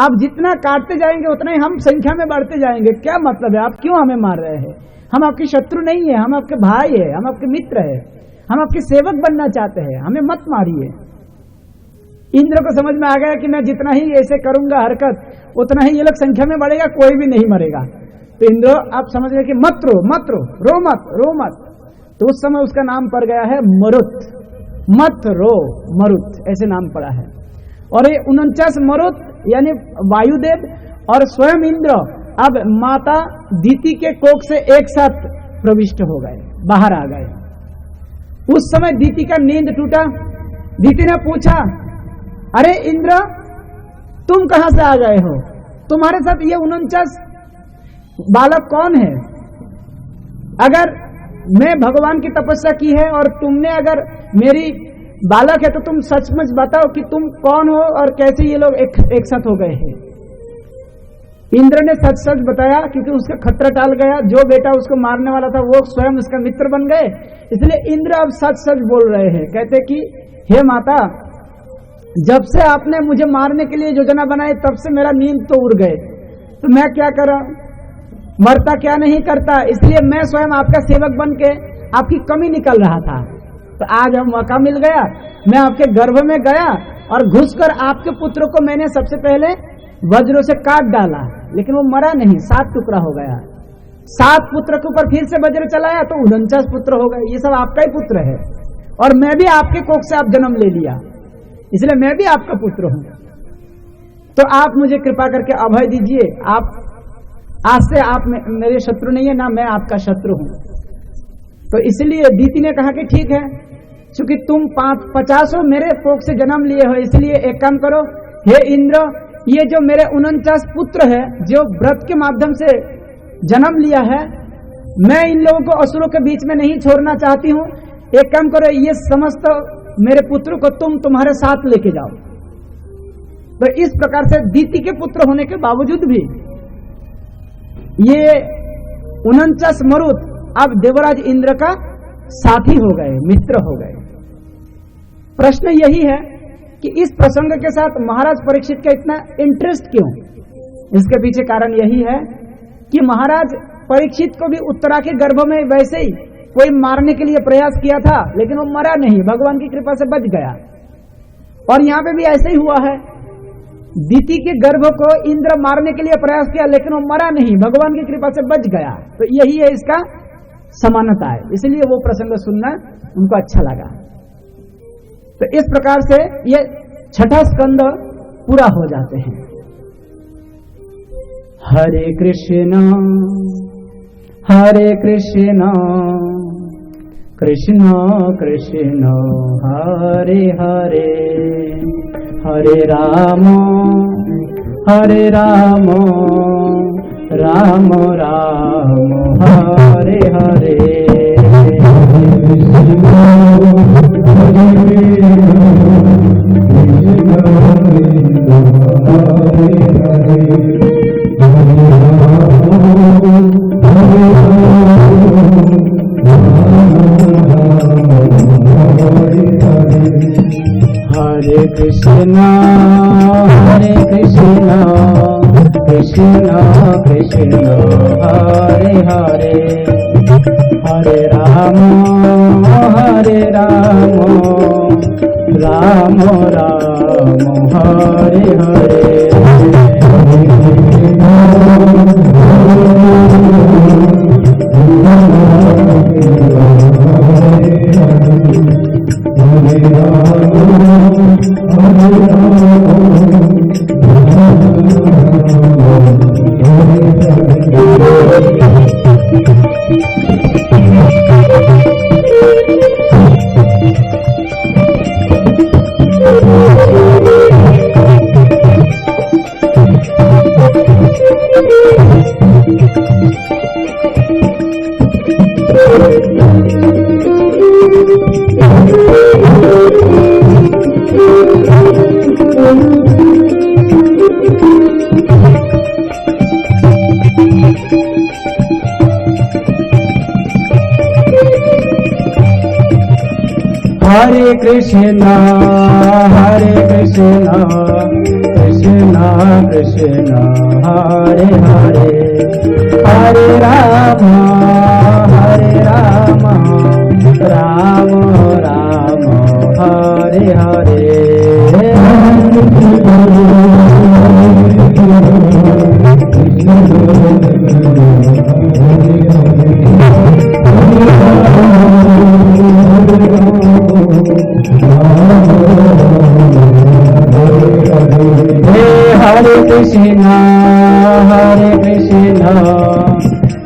आप जितना काटते जाएंगे उतना ही हम संख्या में बढ़ते जाएंगे। क्या मतलब है? आप क्यों हमें मार रहे हैं? हम आपके शत्रु नहीं है, हम आपके भाई है, हम आपके मित्र है, हम आपके सेवक बनना चाहते हैं, हमें मत मारिए। इंद्र को समझ में आ गया कि मैं जितना ही ऐसे करूंगा हरकत उतना ही ये लोग संख्या में बढ़ेगा, कोई भी नहीं मरेगा। तो इंद्र आप समझ गए कि मत रो, मत रो, रो मत, रो मत। तो उस समय उसका नाम पड़ गया है मरुत। मत रो मरुत, ऐसे नाम पड़ा है। और ये 49 मरुत यानी वायुदेव और स्वयं इंद्र अब माता दीति के कोख से एक साथ प्रविष्ट हो गए, बाहर आ गए। उस समय दीति का नींद टूटा। दीति ने पूछा, अरे इंद्र तुम कहां से आ गए हो? तुम्हारे साथ ये 49 बालक कौन है? अगर मैं भगवान की तपस्या की है और तुमने अगर मेरी बालक है तो तुम सचमुच बताओ कि तुम कौन हो और कैसे ये लोग एक साथ हो गए हैं। इंद्र ने सच सच बताया, क्योंकि उसका खतरा टाल गया। जो बेटा उसको मारने वाला था वो स्वयं उसका मित्र बन गए, इसलिए इंद्र अब सच सच बोल रहे हैं। कहते कि हे माता, जब से आपने मुझे मारने के लिए योजना बनाई तब से मेरा नींद तो उड़ गए, तो मैं क्या करूं? मरता क्या नहीं करता, इसलिए मैं स्वयं आपका सेवक बन के आपकी कमी निकल रहा था। तो आज अब मौका मिल गया, मैं आपके गर्भ में गया और घुसकर आपके पुत्र को मैंने सबसे पहले वज्रों से काट डाला, लेकिन वो मरा नहीं, 7 टुकड़ा हो गया। 7 पुत्र के ऊपर फिर से वज्र चलाया तो 49 पुत्र हो गए। ये सब आपका ही पुत्र है और मैं भी आपके कोख से आप जन्म ले लिया, इसलिए मैं भी आपका पुत्र हूं। तो आप मुझे कृपा करके अभय दीजिए। आप आज से आप मेरे शत्रु नहीं है, ना मैं आपका शत्रु हूं। तो इसलिए दीति ने कहा कि ठीक है, क्योंकि तुम 50 मेरे कोख से जन्म लिए हो, इसलिए एक काम करो, हे इंद्र, ये जो मेरे 49 पुत्र है जो व्रत के माध्यम से जन्म लिया है, मैं इन लोगों को असुरों के बीच में नहीं छोड़ना चाहती हूं। एक काम करो, ये समस्त मेरे पुत्र को तुम्हारे साथ लेके जाओ। तो इस प्रकार से दीति के पुत्र होने के बावजूद भी ये 49 मरुत अब देवराज इंद्र का साथी हो गए, मित्र हो गए। प्रश्न यही है कि इस प्रसंग के साथ महाराज परीक्षित का इतना इंटरेस्ट क्यों? इसके पीछे कारण यही है कि महाराज परीक्षित को भी उत्तरा के गर्भ में वैसे ही कोई मारने के लिए प्रयास किया था, लेकिन वो मरा नहीं, भगवान की कृपा से बच गया। और यहां पे भी ऐसे ही हुआ है, दीति के गर्भ को इंद्र मारने के लिए प्रयास किया, लेकिन वो मरा नहीं, भगवान की कृपा से बच गया। तो यही है इसका समानता है, इसलिए वो प्रसंग सुनना उनको अच्छा लगा। तो इस प्रकार से ये 6ठा स्कंद पूरा हो जाते हैं। हरे कृष्ण कृष्ण कृष्ण हरे हरे, हरे राम राम राम हरे हरे। हरे कृष्णा कृष्णा कृष्णा हरे हरे, हरे राम राम राम हरे हरे। हरे कृष्णा कृष्णा कृष्णा कृष्णा हरे हरे, हरे राम राम राम हरे हरे। हरे कृष्णा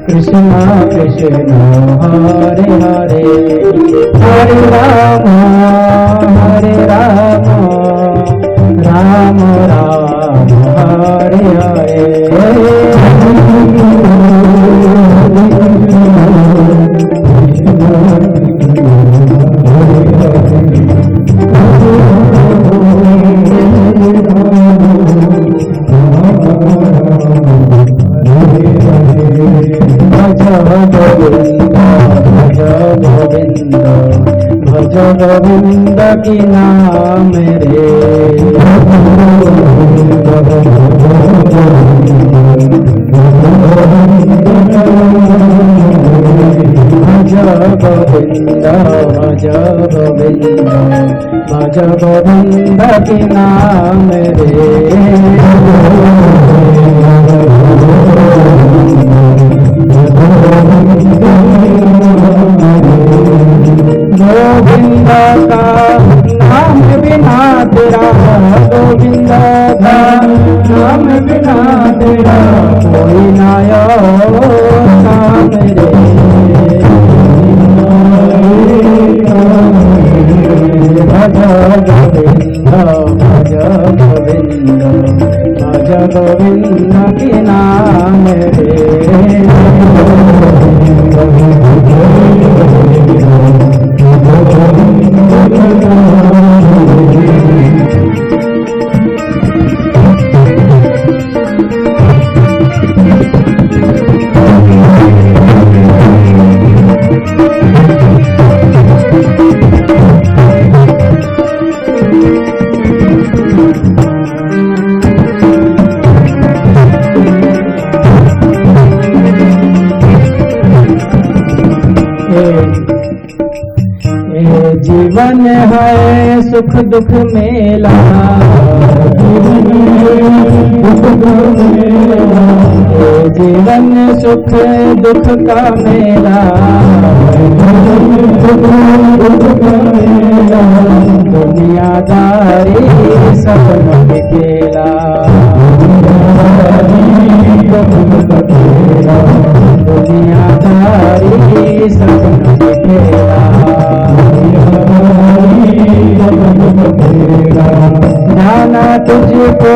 कृष्णा कृष्णा हरे हरे, हरे राम राम राम हरे हरे। भज गोविंद की नाम रे, भज गोविंद की नाम रे। गोविंद का नाम बिना तेरा, गोविंद का नाम बिना तेरा कोई नाया काम रे। भज गोविंद भज गोविंद की नाम रे। जीवन है सुख दुख मेला, जीवन सुख दुख का मेला, दुनियादारी सपनों के खेला, दुनियादारी सपनों के खेला। जाना तुझको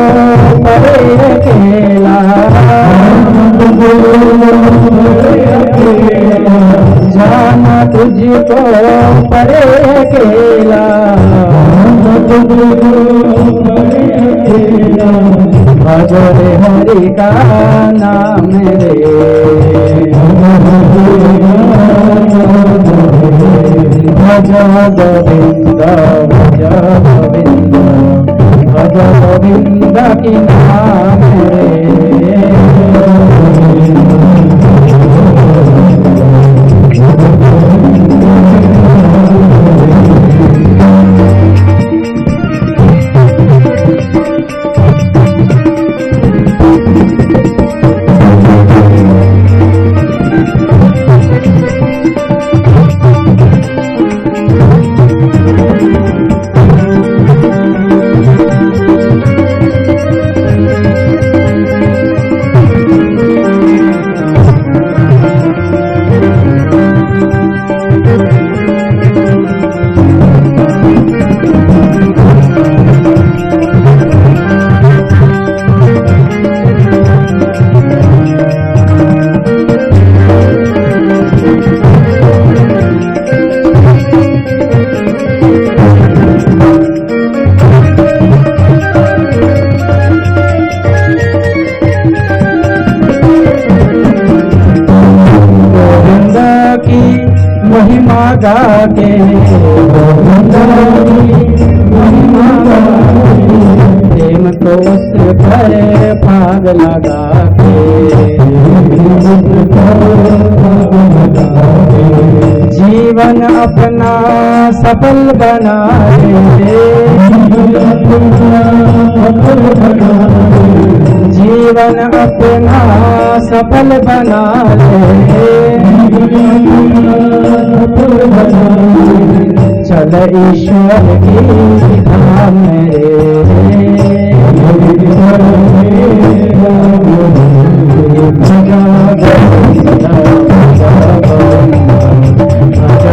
परे अकेला, जाना तुझको परे अकेला, भज रे हरि का नाम रे। भज गोविंद भज गोविंद की नाम रे। महिमा गाके प्रेम तो उस पर भाग लगा के, जीवन अपना सफल बना ले, जीवन अपना सफल बना ले, चल ईश्वर की धाम रे,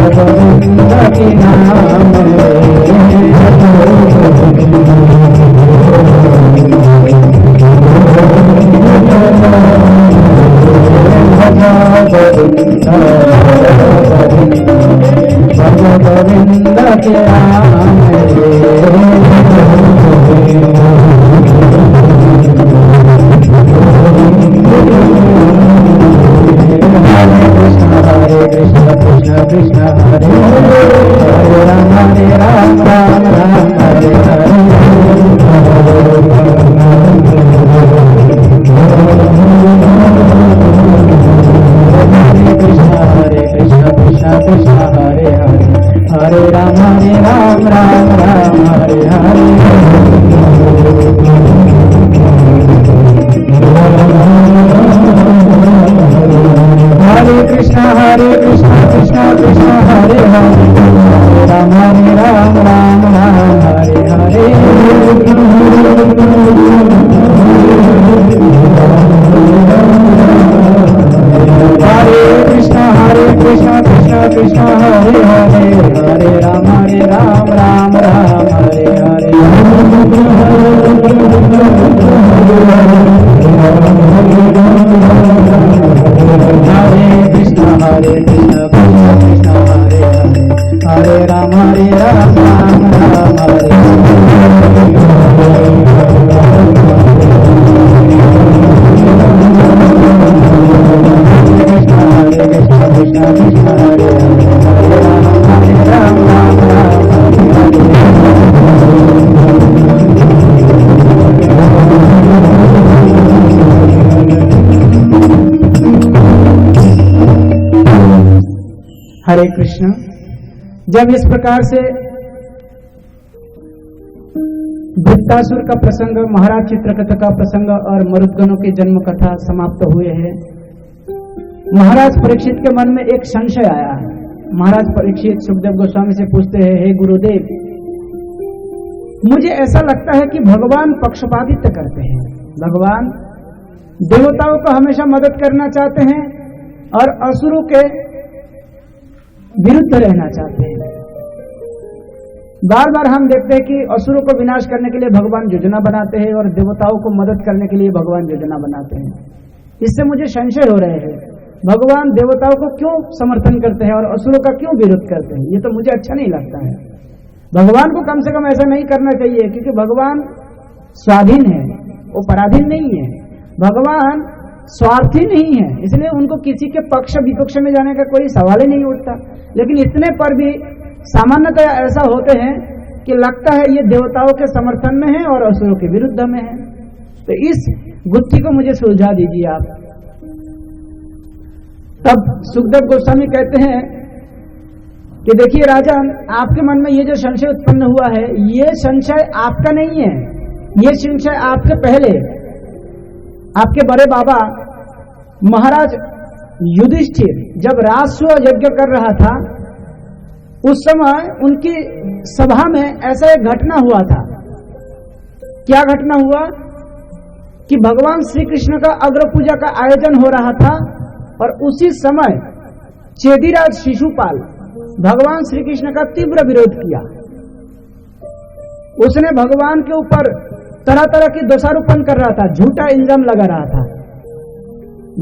गोविंद के नाम रे, गोविंद के नाम हरे कृष्ण कृष्ण कृष्ण हरे हरे, हरे राम राम राम हरे हरे, कृष्ण हरे कृष्ण कृष्ण कृष्ण हरे हरे, हरे राम राम राम हरे हरे, हरे कृष्ण कृष्ण कृष्ण हरे हरे, हरे राम राम राम हरे हरे, हरे कृष्ण कृष्ण कृष्ण हरे हरे, हरे राम राम हरे हरे, हरे कृष्ण कृष्ण कृष्ण हरे हरे, हरे राम राम हरे हरे कृष्ण। जब इस प्रकार से वृत्तासुर का प्रसंग, महाराज चित्रकूट का प्रसंग और मरुद्गणों की जन्म कथा समाप्त हुए हैं, महाराज परीक्षित के मन में एक संशय आया। महाराज परीक्षित सुखदेव गोस्वामी से पूछते हैं, हे गुरुदेव, मुझे ऐसा लगता है कि भगवान पक्षपातित्व करते हैं। भगवान देवताओं को हमेशा मदद करना चाहते हैं और असुरों के विरुद्ध रहना चाहते हैं। बार बार हम देखते हैं कि असुरों को विनाश करने के लिए भगवान योजना बनाते हैं और देवताओं को मदद करने के लिए भगवान योजना बनाते हैं। इससे मुझे संशय हो रहे हैं, भगवान देवताओं को क्यों समर्थन करते हैं और असुरों का क्यों विरोध करते हैं? ये तो मुझे अच्छा नहीं लगता है। भगवान को कम से कम ऐसा नहीं करना चाहिए, क्योंकि भगवान स्वाधीन है, वो पराधीन नहीं है। भगवान स्वार्थी नहीं है, इसलिए उनको किसी के पक्ष विपक्ष में जाने का कोई सवाल ही नहीं उठता। लेकिन इतने पर भी सामान्यतः ऐसा होते हैं कि लगता है ये देवताओं के समर्थन में है और असुरों के विरुद्ध में है। तो इस गुत्थी को मुझे सुलझा दीजिए आप। तब सुखदेव गोस्वामी कहते हैं कि देखिए राजन, आपके मन में ये जो संशय उत्पन्न हुआ है, ये संशय आपका नहीं है, ये संशय आपके पहले आपके बड़े बाबा महाराज युधिष्ठिर जब राजस्व यज्ञ कर रहा था, उस समय उनकी सभा में ऐसा एक घटना हुआ था। क्या घटना हुआ कि भगवान श्री कृष्ण का अग्र पूजा का आयोजन हो रहा था और उसी समय चेदीराज शिशुपाल भगवान श्री कृष्ण का तीव्र विरोध किया। उसने भगवान के ऊपर तरह तरह की दोषारोपण कर रहा था, झूठा इल्जाम लगा रहा था।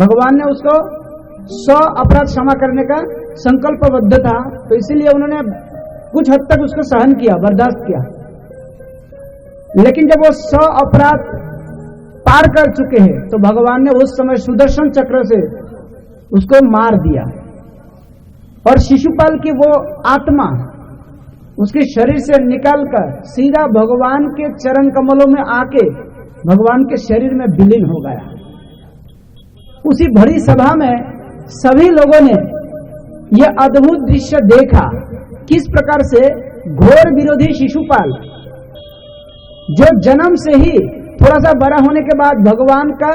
भगवान ने उसको 100 अपराध क्षमा करने का संकल्पबद्ध था, तो इसीलिए उन्होंने कुछ हद तक उसको सहन किया, बर्दाश्त किया। लेकिन जब वो 100 अपराध पार कर चुके हैं, तो भगवान ने उस समय सुदर्शन चक्र से उसको मार दिया और शिशुपाल की वो आत्मा उसके शरीर से निकालकर सीधा भगवान के चरण कमलों में आके भगवान के शरीर में विलीन हो गया। उसी भरी सभा में सभी लोगों ने यह अद्भुत दृश्य देखा, किस प्रकार से घोर विरोधी शिशुपाल, जो जन्म से ही थोड़ा सा बड़ा होने के बाद भगवान का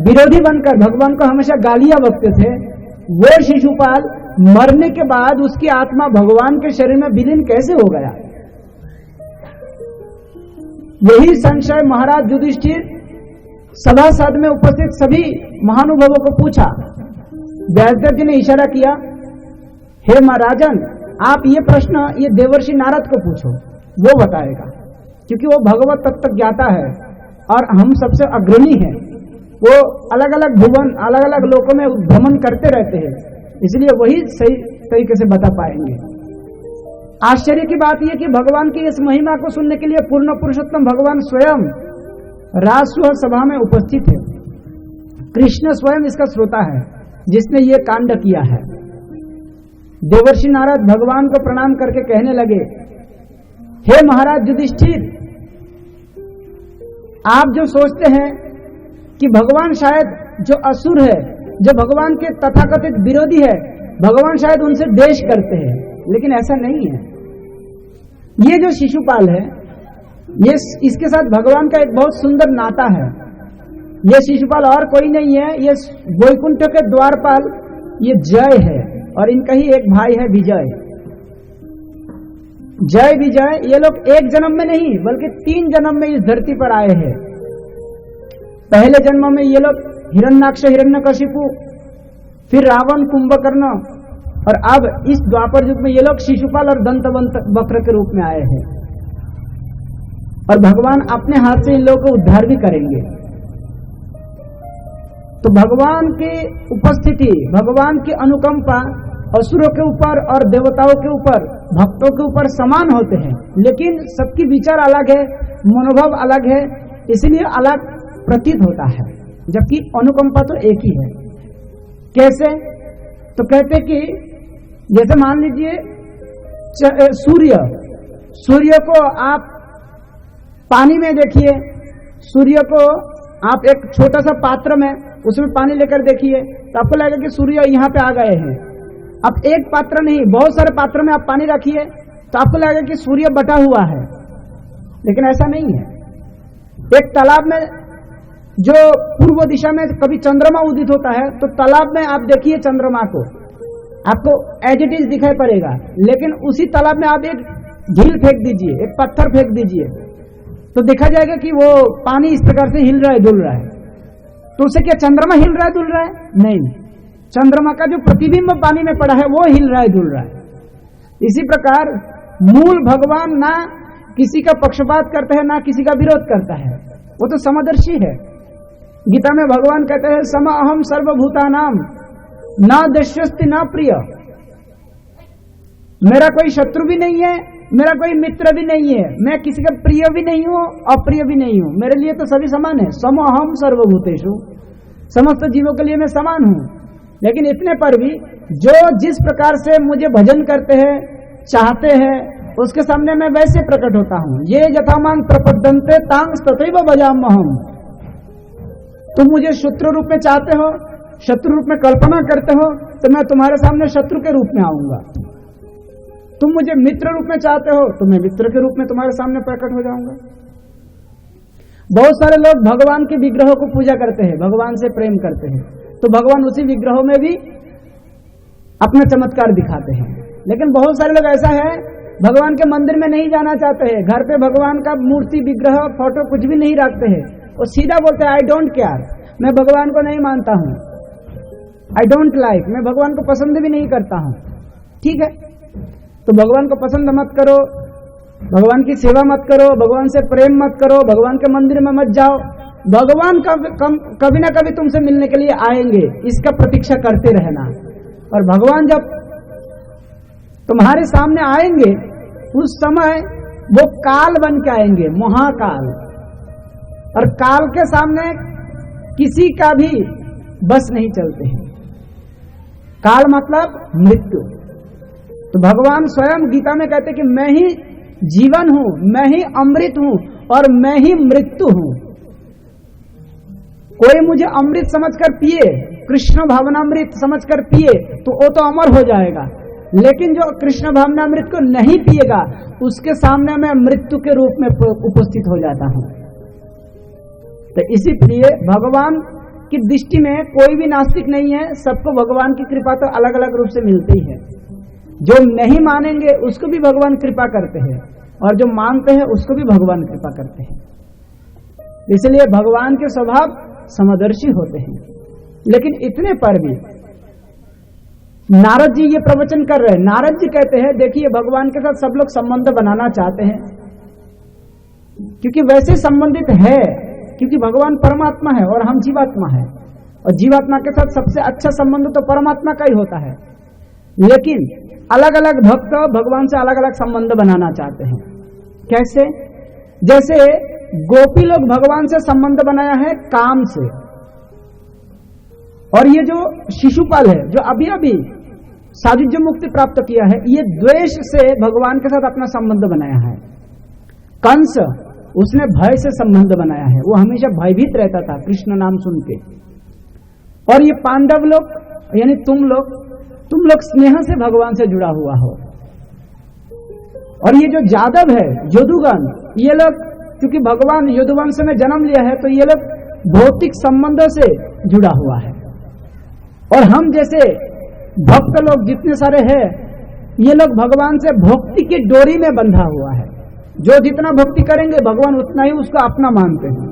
विरोधी बनकर भगवान को हमेशा गालियां बकते थे, वो शिशुपाल मरने के बाद उसकी आत्मा भगवान के शरीर में विलीन कैसे हो गया। यही संशय महाराज युधिष्ठिर सभासद में उपस्थित सभी महानुभावों को पूछा। व्यासदेव जी ने इशारा किया, हे महाराजन, आप ये प्रश्न ये देवर्षि नारद को पूछो, वो बताएगा, क्योंकि वो भगवत तत्व ज्ञाता है और हम सबसे अग्रणी हैं। वो अलग अलग भुवन अलग अलग लोकों में भ्रमण करते रहते हैं, इसलिए वही सही तरीके से बता पाएंगे। आश्चर्य की बात यह कि भगवान की इस महिमा को सुनने के लिए पूर्ण पुरुषोत्तम भगवान स्वयं राजसुह सभा में उपस्थित है। कृष्ण स्वयं इसका श्रोता है जिसने ये कांड किया है। देवर्षि नारद भगवान को प्रणाम करके कहने लगे, हे महाराज युधिष्ठिर, आप जो सोचते हैं कि भगवान शायद जो असुर है, जो भगवान के तथाकथित विरोधी है, भगवान शायद उनसे द्वेष करते हैं, लेकिन ऐसा नहीं है। ये जो शिशुपाल है, ये इसके साथ भगवान का एक बहुत सुंदर नाता है। ये शिशुपाल और कोई नहीं है, ये वैकुंठ के द्वारपाल ये जय है और इनका ही एक भाई है विजय। जय विजय ये लोग एक जन्म में नहीं बल्कि 3 जन्म में इस धरती पर आए हैं। पहले जन्म में ये लोग हिरण्याक्ष हिरण्यकशिपु, फिर रावण कुंभकर्ण, और अब इस द्वापर युग में ये लोग शिशुपाल और दंतवंत वक्र के रूप में आए हैं। और भगवान अपने हाथ से इन लोगों को उद्धार भी करेंगे। तो भगवान की उपस्थिति, भगवान की अनुकंपा असुरों के ऊपर और देवताओं के ऊपर, भक्तों के ऊपर समान होते हैं, लेकिन सबकी विचार अलग है, मनोभाव अलग है, इसलिए अलग प्रतीत होता है, जबकि अनुकंपा तो एक ही है। कैसे? तो कहते कि जैसे मान लीजिए सूर्य को आप पानी में देखिए, सूर्य को आप एक छोटा सा पात्र में उसमें पानी लेकर देखिए तो आपको लगेगा कि सूर्य यहाँ पे आ गए हैं। अब एक पात्र नहीं, बहुत सारे पात्र में आप पानी रखिए तो आपको लगेगा कि सूर्य बटा हुआ है, लेकिन ऐसा नहीं है। एक तालाब में जो पूर्व दिशा में कभी चंद्रमा उदित होता है तो तालाब में आप देखिए चंद्रमा को, आपको एज इट इज दिखाई पड़ेगा, लेकिन उसी तालाब में आप एक झील फेंक दीजिए, एक पत्थर फेंक दीजिए तो देखा जाएगा कि वो पानी इस प्रकार से हिल रहा है, डुल रहा है। तो उससे क्या चंद्रमा हिल रहा है, डुल रहा है? नहीं, चंद्रमा का जो प्रतिबिंब पानी में पड़ा है वो हिल रहा है, डुल रहा है। इसी प्रकार मूल भगवान ना किसी का पक्षपात करता है ना किसी का विरोध करता है, वो तो समदर्शी है। गीता में भगवान कहते हैं सम अहम सर्वभूतानाम न दृश्यस्ति न प्रिय। मेरा कोई शत्रु भी नहीं है, मेरा कोई मित्र भी नहीं है, मैं किसी का प्रिय भी नहीं हूं अप्रिय भी नहीं हूं, मेरे लिए तो सभी समान है। सम अहम सर्वभूतेषु, समस्त जीवों के लिए मैं समान हूं। लेकिन इतने पर भी जो जिस प्रकार से मुझे भजन करते हैं, चाहते हैं, उसके सामने मैं वैसे प्रकट होता हूं। ये यथामांग प्रपद्यन्ते तांग तथैव भजाम्यहम्। तुम मुझे शत्रु रूप में चाहते हो, शत्रु रूप में कल्पना करते हो, तो मैं तुम्हारे सामने शत्रु के रूप में आऊंगा। तुम मुझे मित्र रूप में चाहते हो तो मैं मित्र के रूप में तुम्हारे सामने प्रकट हो जाऊंगा। बहुत सारे लोग भगवान के विग्रहों को पूजा करते हैं, भगवान से प्रेम करते हैं, तो भगवान उसी विग्रहों में भी अपना चमत्कार दिखाते हैं। लेकिन बहुत सारे लोग ऐसा है भगवान के मंदिर में नहीं जाना चाहते हैं, घर पे भगवान का मूर्ति विग्रह फोटो कुछ भी नहीं रखते हैं, वो सीधा बोलते हैं आई डोंट केयर, मैं भगवान को नहीं मानता हूं, आई डोंट लाइक, मैं भगवान को पसंद भी नहीं करता हूं। ठीक है, तो भगवान को पसंद मत करो, भगवान की सेवा मत करो, भगवान से प्रेम मत करो, भगवान के मंदिर में मत जाओ। भगवान कभी ना कभी तुमसे मिलने के लिए आएंगे, इसका प्रतीक्षा करते रहना। और भगवान जब तुम्हारे सामने आएंगे उस समय वो काल बन के आएंगे, महाकाल, और काल के सामने किसी का भी बस नहीं चलते हैं। काल मतलब मृत्यु। तो भगवान स्वयं गीता में कहते कि मैं ही जीवन हूं, मैं ही अमृत हूं, और मैं ही मृत्यु हूं। कोई मुझे अमृत समझकर पिए, कृष्ण भावनामृत समझकर पिए, तो वो तो अमर हो जाएगा, लेकिन जो कृष्ण भावनामृत को नहीं पिएगा उसके सामने मैं मृत्यु के रूप में उपस्थित हो जाता हूं। तो इसीलिए भगवान की दृष्टि में कोई भी नास्तिक नहीं है, सबको भगवान की कृपा तो अलग अलग रूप से मिलती है। जो नहीं मानेंगे उसको भी भगवान कृपा करते हैं, और जो मानते हैं उसको भी भगवान कृपा करते हैं। इसलिए भगवान के स्वभाव समदर्शी होते हैं। लेकिन इतने पर भी नारद जी ये प्रवचन कर रहे हैं। नारद जी कहते हैं देखिए भगवान के साथ सब लोग संबंध बनाना चाहते हैं, क्योंकि वैसे संबंधित है, क्योंकि भगवान परमात्मा है और हम जीवात्मा है, और जीवात्मा के साथ सबसे अच्छा संबंध तो परमात्मा का ही होता है। लेकिन अलग अलग भक्त भगवान से अलग अलग संबंध बनाना चाहते हैं। कैसे? जैसे गोपी लोग भगवान से संबंध बनाया है काम से, और ये जो शिशुपाल है जो अभी अभी सायुज्य मुक्ति प्राप्त किया है, ये द्वेष से भगवान के साथ अपना संबंध बनाया है। कंस उसने भय से संबंध बनाया है, वो हमेशा भयभीत रहता था कृष्ण नाम सुन के। और ये पांडव लोग यानी तुम लोग स्नेह से भगवान से जुड़ा हुआ हो। और ये जो जादव है यदुगण, ये लोग क्योंकि भगवान यदुवंश में जन्म लिया है तो ये लोग भौतिक संबंधों से जुड़ा हुआ है। और हम जैसे भक्त लोग जितने सारे हैं, ये लोग भगवान से भक्ति की डोरी में बंधा हुआ है। जो जितना भक्ति करेंगे भगवान उतना ही उसको अपना मानते हैं।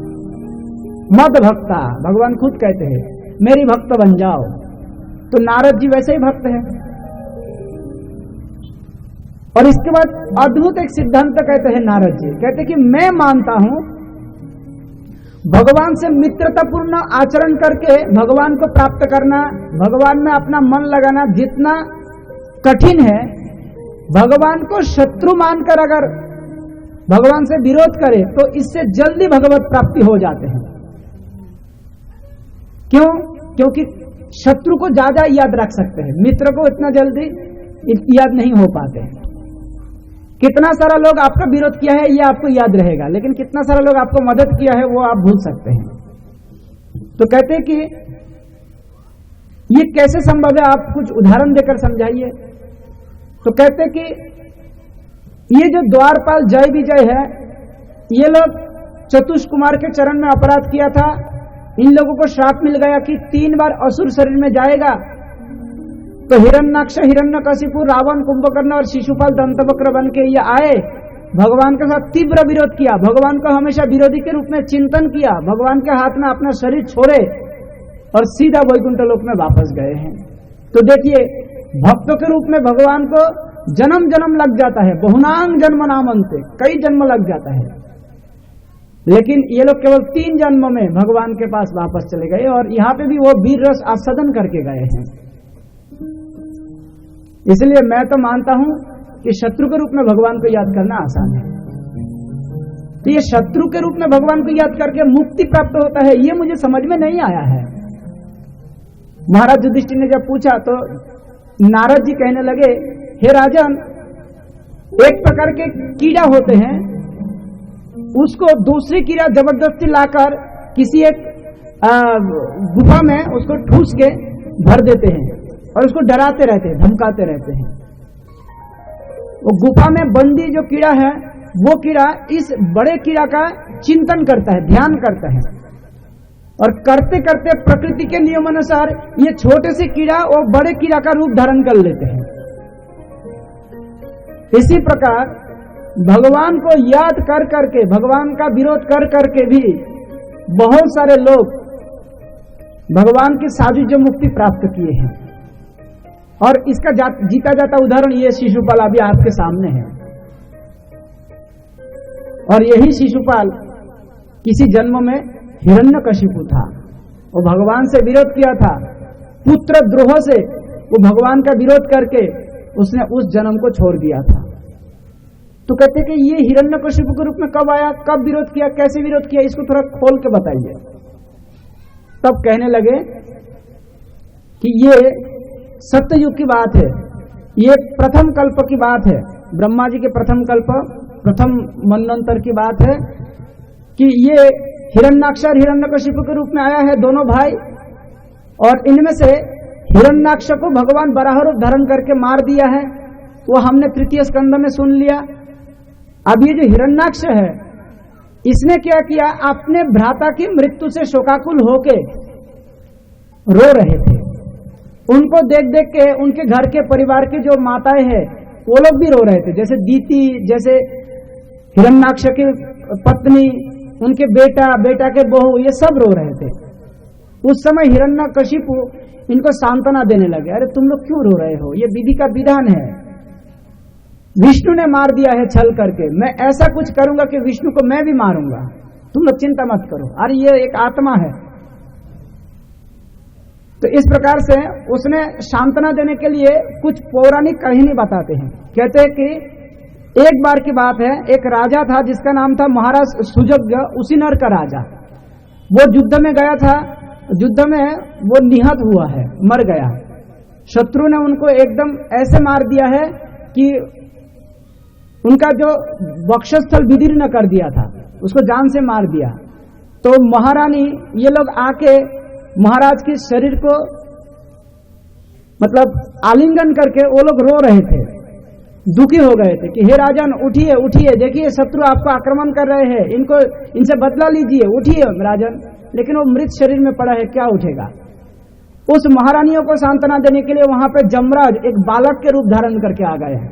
मद भक्ता, भगवान खुद कहते हैं मेरी भक्त बन जाओ। तो नारद जी वैसे ही भक्त हैं। और इसके बाद अद्भुत एक सिद्धांत कहते हैं नारद जी, कहते कि मैं मानता हूं भगवान से मित्रतापूर्ण आचरण करके भगवान को प्राप्त करना, भगवान में अपना मन लगाना जितना कठिन है, भगवान को शत्रु मानकर अगर भगवान से विरोध करे तो इससे जल्दी भगवत प्राप्ति हो जाते हैं। क्यों? क्योंकि शत्रु को ज्यादा याद रख सकते हैं, मित्र को इतना जल्दी याद नहीं हो पाते। कितना सारा लोग आपका विरोध किया है ये आपको याद रहेगा, लेकिन कितना सारा लोग आपको मदद किया है वो आप भूल सकते हैं। तो कहते हैं कि ये कैसे संभव है, आप कुछ उदाहरण देकर समझाइए। तो कहते कि ये जो द्वारपाल जय विजय है, ये लोग चतुष कुमार के चरण में अपराध किया था। इन लोगों को श्राप मिल गया कि 3 बार असुर शरीर में जाएगा। तो हिरण्याक्ष, हिरण्यकशिपु, रावण, कुंभकर्ण और शिशुपाल दंतवक्र बन के ये आए, भगवान के साथ तीव्र विरोध किया, भगवान को हमेशा विरोधी के रूप में चिंतन किया, भगवान के हाथ में अपना शरीर छोड़े और सीधा वैकुंठ लोक में वापस गए हैं। तो देखिए भक्तों के रूप में भगवान को जन्म जन्म लग जाता है, बहुनांग जन्म नामंते, कई जन्म लग जाता है। लेकिन ये लोग केवल 3 जन्म में भगवान के पास वापस चले गए, और यहाँ पे भी वो वीर रस आस्वादन करके गए हैं। इसलिए मैं तो मानता हूं कि शत्रु के रूप में भगवान को याद करना आसान है। तो ये शत्रु के रूप में भगवान को याद करके मुक्ति प्राप्त होता है, ये मुझे समझ में नहीं आया है। महाराज युधिष्ठिर ने जब पूछा तो नारद जी कहने लगे, हे राजन, एक प्रकार के कीड़ा होते हैं, उसको दूसरी कीड़ा जबरदस्ती लाकर किसी एक गुफा में उसको ठूस के भर देते हैं और उसको डराते रहते हैं, धमकाते रहते हैं। वो गुफा में बंदी जो कीड़ा है, वो कीड़ा इस बड़े कीड़ा का चिंतन करता है, ध्यान करता है, और करते करते प्रकृति के नियम अनुसार ये छोटे से कीड़ा और बड़े कीड़ा का रूप धारण कर लेते हैं। इसी प्रकार भगवान को याद कर करके, भगवान का विरोध कर करके भी बहुत सारे लोग भगवान की सायुज्य मुक्ति प्राप्त किए हैं। और इसका जीता जाता उदाहरण ये शिशुपाल अभी आपके सामने है। और यही शिशुपाल किसी जन्म में हिरण्यकशिपु था, वो भगवान से विरोध किया था, पुत्र द्रोह से वो भगवान का विरोध करके उसने उस जन्म को छोड़ दिया था। तो कहते कि ये हिरण्यकशिपु के रूप में कब आया, कब विरोध किया, कैसे विरोध किया, इसको थोड़ा खोल के बताइए। तब कहने लगे कि ये सत्ययुग की बात है, ये प्रथम कल्प की बात है, ब्रह्मा जी के प्रथम कल्प, प्रथम मनवंतर की बात है। कि ये हिरण्याक्ष और हिरण्यकशिपु के रूप में आया है, दोनों भाई, और इनमें से हिरण्याक्ष को भगवान वराह रूप धारण करके मार दिया है, वो हमने तृतीय स्कंद में सुन लिया। अब ये जो हिरण्याक्ष है, इसने क्या किया, अपने भ्राता की मृत्यु से शोकाकुल होके रो रहे थे। उनको देख देख के उनके घर के परिवार की जो माताएं हैं वो लोग भी रो रहे थे, जैसे दीति, जैसे हिरण्याक्ष की पत्नी, उनके बेटा, बेटा के बहू, ये सब रो रहे थे। उस समय हिरण्यकशिपु इनको सांत्वना देने लगे, अरे तुम लोग क्यों रो रहे हो, ये विधि का विधान है, विष्णु ने मार दिया है छल करके, मैं ऐसा कुछ करूंगा कि विष्णु को मैं भी मारूंगा, तुम लोग चिंता मत करो, अरे ये एक आत्मा है। तो इस प्रकार से उसने सांत्वना देने के लिए कुछ पौराणिक कहानी बताते हैं। कहते हैं कि एक बार की बात है, एक राजा था जिसका नाम था महाराज सुजज्ञ, उसी नर का राजा। वो युद्ध में गया था, युद्ध में वो निहत हुआ है, मर गया। शत्रु ने उनको एकदम ऐसे मार दिया है कि उनका जो वक्षस्थल विदीर्ण कर दिया था, उसको जान से मार दिया। तो महारानी ये लोग आके महाराज के शरीर को मतलब आलिंगन करके वो लोग रो रहे थे, दुखी हो गए थे कि हे राजन उठिए उठिए, देखिए शत्रु आपको आक्रमण कर रहे हैं, इनको इनसे बदला लीजिए, उठिए राजन। लेकिन वो मृत शरीर में पड़ा है, क्या उठेगा। उस महारानियों को सांत्वना देने के लिए वहां पे जमराज एक बालक के रूप धारण करके आ गए हैं,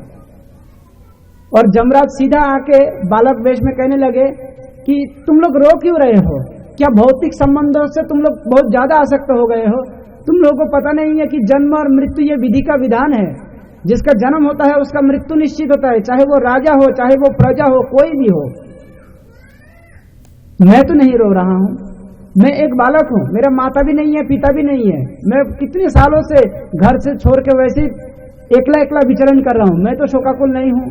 और जमराज सीधा आके बालक वेश में कहने लगे कि तुम लोग रो क्यों रहे हो, क्या भौतिक संबंधों से तुम लोग बहुत ज्यादा आसक्त हो गए हो, तुम लोगों को पता नहीं है कि जन्म और मृत्यु ये विधि का विधान है, जिसका जन्म होता है उसका मृत्यु निश्चित होता है, चाहे वो राजा हो चाहे वो प्रजा हो, कोई भी हो। मैं तो नहीं रो रहा हूं, मैं एक बालक हूं, मेरा माता भी नहीं है पिता भी नहीं है, मैं कितने सालों से घर से छोड़ के वैसे एकला एकला विचरण कर रहा हूं, मैं तो शोकाकुल नहीं हूं।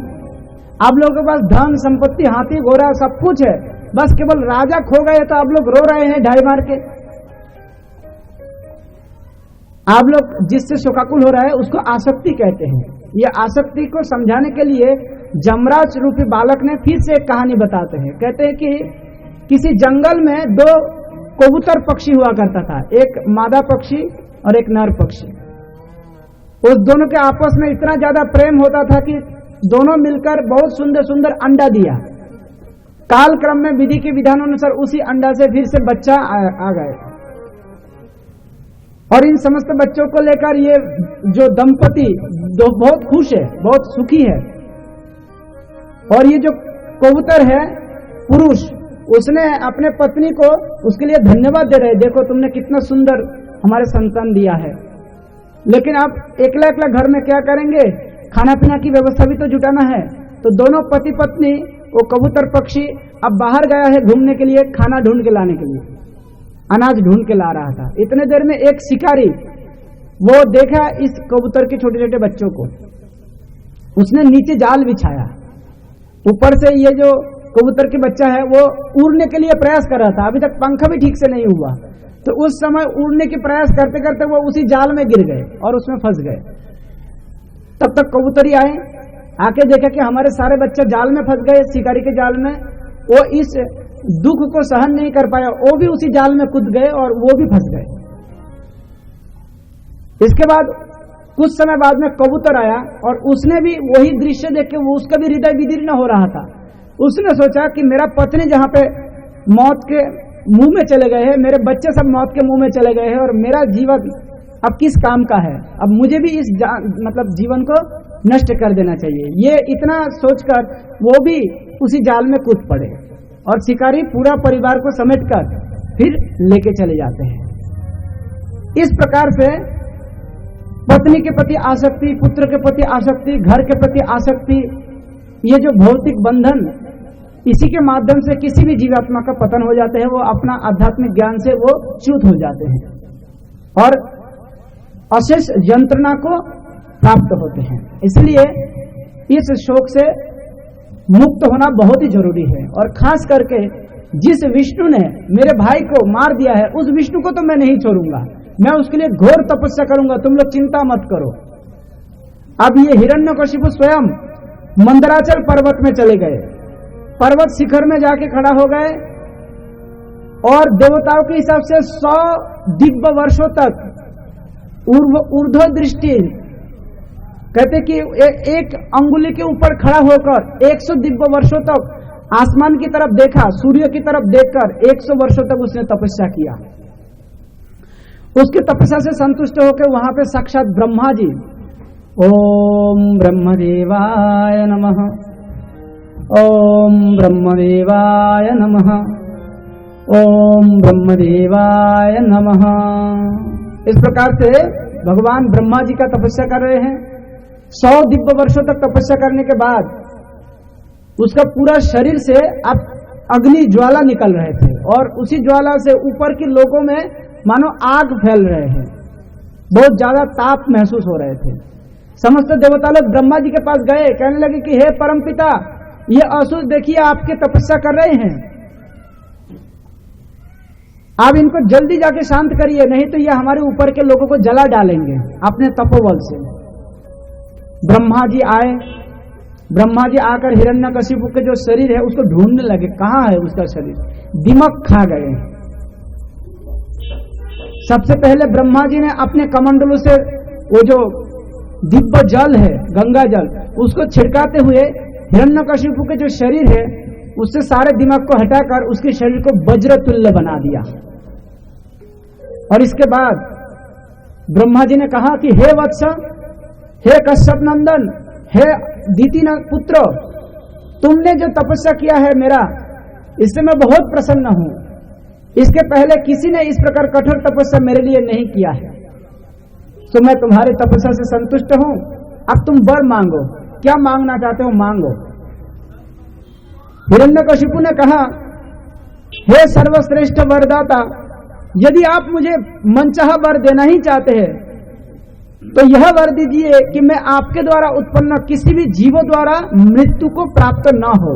आप लोगों के पास धन संपत्ति हाथी घोड़ा सब कुछ है, बस केवल राजा खो गए तो आप लोग रो रहे हैं ढाई मार के। आप लोग जिससे शोकाकुल हो रहा है उसको आसक्ति कहते हैं। ये आसक्ति को समझाने के लिए जमराज रूपी बालक ने फिर से एक कहानी बताते हैं। कहते हैं कि किसी जंगल में दो कबूतर पक्षी हुआ करता था, एक मादा पक्षी और एक नर पक्षी। उस दोनों के आपस में इतना ज्यादा प्रेम होता था कि दोनों मिलकर बहुत सुंदर सुंदर अंडा दिया। काल क्रम में विधि के विधानानुसार उसी अंडा से फिर से बच्चा आ गए, और इन समस्त बच्चों को लेकर ये जो दंपति बहुत खुश है, बहुत सुखी है। और ये जो कबूतर है पुरुष, उसने अपने पत्नी को उसके लिए धन्यवाद दे रहे, देखो तुमने कितना सुंदर हमारे संतान दिया है। लेकिन आप एकला एकला घर में क्या करेंगे, खाना पीना की व्यवस्था भी तो जुटाना है। तो दोनों पति पत्नी, वो कबूतर पक्षी अब बाहर गया है घूमने के लिए, खाना ढूंढ के लाने के लिए, अनाज ढूंढ के ला रहा था। इतने देर में एक शिकारी वो देखा इस कबूतर के छोटे छोटे बच्चों को, उसने नीचे जाल बिछाया, ऊपर से ये जो कबूतर के बच्चा है वो उड़ने के लिए प्रयास कर रहा था, अभी तक पंखा भी ठीक से नहीं हुआ। तो उस समय उड़ने के प्रयास करते करते वो उसी जाल में गिर गए और उसमें फंस गए। तब तक कबूतरी आए, आके देखा कि हमारे सारे बच्चे जाल में फंस गए, शिकारी के जाल में। वो इस दुख को सहन नहीं कर पाया, वो भी उसी जाल में कूद गए और वो भी फंस गए। इसके बाद कुछ समय बाद में कबूतर आया और उसने भी वही दृश्य देख के वो उसका भी हृदय विदीर्ण हो रहा था। उसने सोचा कि मेरा पत्नी जहां पे मौत के मुंह में चले गए हैं, मेरे बच्चे सब मौत के मुंह में चले गए हैं, और मेरा जीवन अब किस काम का है, अब मुझे भी इस मतलब जीवन को नष्ट कर देना चाहिए। ये इतना सोचकर वो भी उसी जाल में कूद पड़े, और शिकारी पूरा परिवार को समेटकर फिर लेके चले जाते हैं। इस प्रकार से पत्नी के प्रति आसक्ति, पुत्र के प्रति आसक्ति, घर के प्रति आसक्ति, ये जो भौतिक बंधन, इसी के माध्यम से किसी भी जीवात्मा का पतन हो जाते हैं, वो अपना आध्यात्मिक ज्ञान से वो च्युत हो जाते हैं और अशेष यंत्रणा को प्राप्त होते हैं। इसलिए इस शोक से मुक्त होना बहुत ही जरूरी है। और खास करके जिस विष्णु ने मेरे भाई को मार दिया है, उस विष्णु को तो मैं नहीं छोड़ूंगा, मैं उसके लिए घोर तपस्या करूंगा, तुम लोग चिंता मत करो। अब ये हिरण्यकशिपु स्वयं मंदराचल पर्वत में चले गए, पर्वत शिखर में जाके खड़ा हो गए और देवताओं के हिसाब से 100 दिव्य वर्षों तक ऊर्ध्व दृष्टि, कहते कि एक अंगुली के ऊपर खड़ा होकर 100 दिव्य वर्षों तक आसमान की तरफ देखा, सूर्य की तरफ देखकर 100 वर्षों तक उसने तपस्या किया। उसकी तपस्या से संतुष्ट होकर वहां पे साक्षात ब्रह्मा जी, ओम ब्रह्मदेवाय नमः, ओम ब्रह्मदेवाय नमः, ओम ब्रह्मदेवाय नमः, इस प्रकार से भगवान ब्रह्मा जी का तपस्या कर रहे हैं। 100 दिव्य वर्षों तक तपस्या करने के बाद उसका पूरा शरीर से अब अग्नि ज्वाला निकल रहे थे और उसी ज्वाला से ऊपर के लोगों में मानो आग फैल रहे हैं, बहुत ज्यादा ताप महसूस हो रहे थे। समस्त देवता लोग ब्रह्मा जी के पास गए, कहने लगे कि हे परमपिता, ये असुर देखिए आपके तपस्या कर रहे हैं, आप इनको जल्दी जाके शांत करिए, नहीं तो ये हमारे ऊपर के लोगों को जला डालेंगे अपने तपोबल से। ब्रह्मा जी आए, ब्रह्मा जी आकर हिरण्यकशिपु के जो शरीर है उसको ढूंढने लगे, कहां है उसका शरीर, दिमक खा गए। सबसे पहले ब्रह्मा जी ने अपने कमंडलों से वो जो दिव्य जल है, गंगा जल, उसको छिड़काते हुए हिरण्यकशिपु के जो शरीर है उससे सारे दिमाग को हटाकर उसके शरीर को वज्र तुल्य बना दिया। और इसके बाद ब्रह्मा जी ने कहा कि हे वत्स, हे कश्यप नंदन, हे दीति पुत्र, तुमने जो तपस्या किया है मेरा, इससे मैं बहुत प्रसन्न हूं। इसके पहले किसी ने इस प्रकार कठोर तपस्या मेरे लिए नहीं किया है, तो मैं तुम्हारी तपस्या से संतुष्ट हूं। अब तुम वर मांगो, क्या मांगना चाहते हो मांगो। हिरण्यकशिपु ने कहा, हे सर्वश्रेष्ठ वरदाता, यदि आप मुझे मनचाहा वर देना ही चाहते हैं तो यह वर दीजिए कि मैं आपके द्वारा उत्पन्न किसी भी जीवों द्वारा मृत्यु को प्राप्त न हो।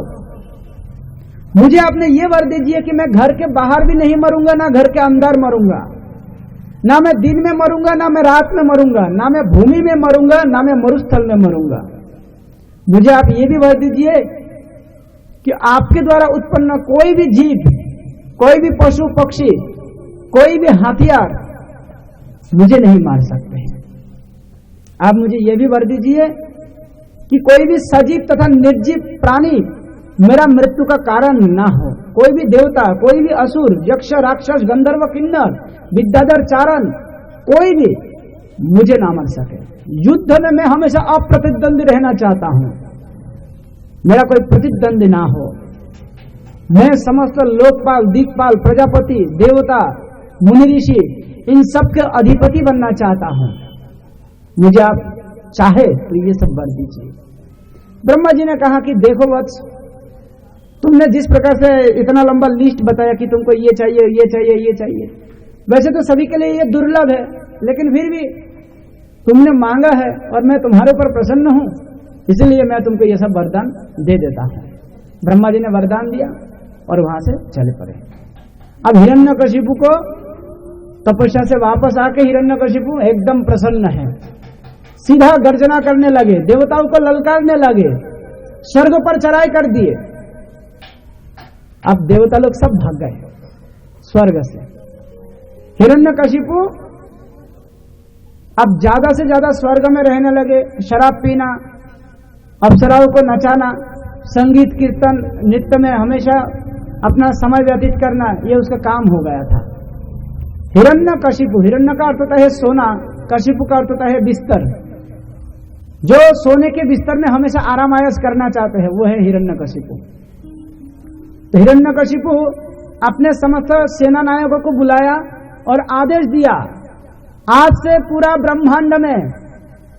मुझे आपने ये वर दीजिए कि मैं घर के बाहर भी नहीं मरूंगा, ना घर के अंदर मरूंगा, ना मैं दिन में मरूंगा, ना मैं रात में मरूंगा, ना मैं भूमि में मरूंगा, ना मैं मरुस्थल में मरूंगा। मुझे आप ये भी वर दीजिए कि आपके द्वारा उत्पन्न कोई भी जीव, कोई भी पशु पक्षी, कोई भी हथियार मुझे नहीं मार सकते। आप मुझे यह भी वर दीजिए कि कोई भी सजीव तथा निर्जीव प्राणी मेरा मृत्यु का कारण ना हो। कोई भी देवता, कोई भी असुर, यक्ष, राक्षस, गंधर्व, किन्नर, विद्याधर, चारण, कोई भी मुझे ना मार सके। युद्ध में मैं हमेशा अप्रतिद्वंदी रहना चाहता हूं, मेरा कोई प्रतिद्वंदी ना हो। मैं समस्त लोकपाल, दिक्पाल, प्रजापति, देवता, मुनि ऋषि, इन सब के अधिपति बनना चाहता हूं। मुझे आप चाहे तो ये सब वर दीजिए। ब्रह्मा जी ने कहा कि देखो वत्स, तुमने जिस प्रकार से इतना लंबा लिस्ट बताया कि तुमको ये चाहिए, ये चाहिए, ये चाहिए, वैसे तो सभी के लिए ये दुर्लभ है, लेकिन फिर भी तुमने मांगा है और मैं तुम्हारे ऊपर प्रसन्न हूं, इसलिए मैं तुमको ये सब वरदान दे देता हूं। ब्रह्मा जी ने वरदान दिया और वहां से चले पड़े। अब हिरण्यकशिपु को तपस्या से वापस आके हिरण्यकशिपु एकदम प्रसन्न है, सीधा गर्जना करने लगे, देवताओं को ललकारने लगे, स्वर्ग पर चढ़ाई कर दिए। अब देवता लोग सब भाग गए स्वर्ग से। हिरण्यकशिपु अब ज्यादा से ज्यादा स्वर्ग में रहने लगे, शराब पीना, अप्सराओं को नचाना, संगीत कीर्तन नृत्य में हमेशा अपना समय व्यतीत करना, ये उसका काम हो गया था। हिरण्यकशिपु, हिरण्य का अर्थ होता है सोना, कशिपु का अर्थ होता है बिस्तर। जो सोने के बिस्तर में हमेशा आराम आयस करना चाहते हैं वो है हिरण्यकशिपु। तो हिरण्यकशिपु अपने समस्त सेना नायकों को बुलाया और आदेश दिया, आज से पूरा ब्रह्मांड में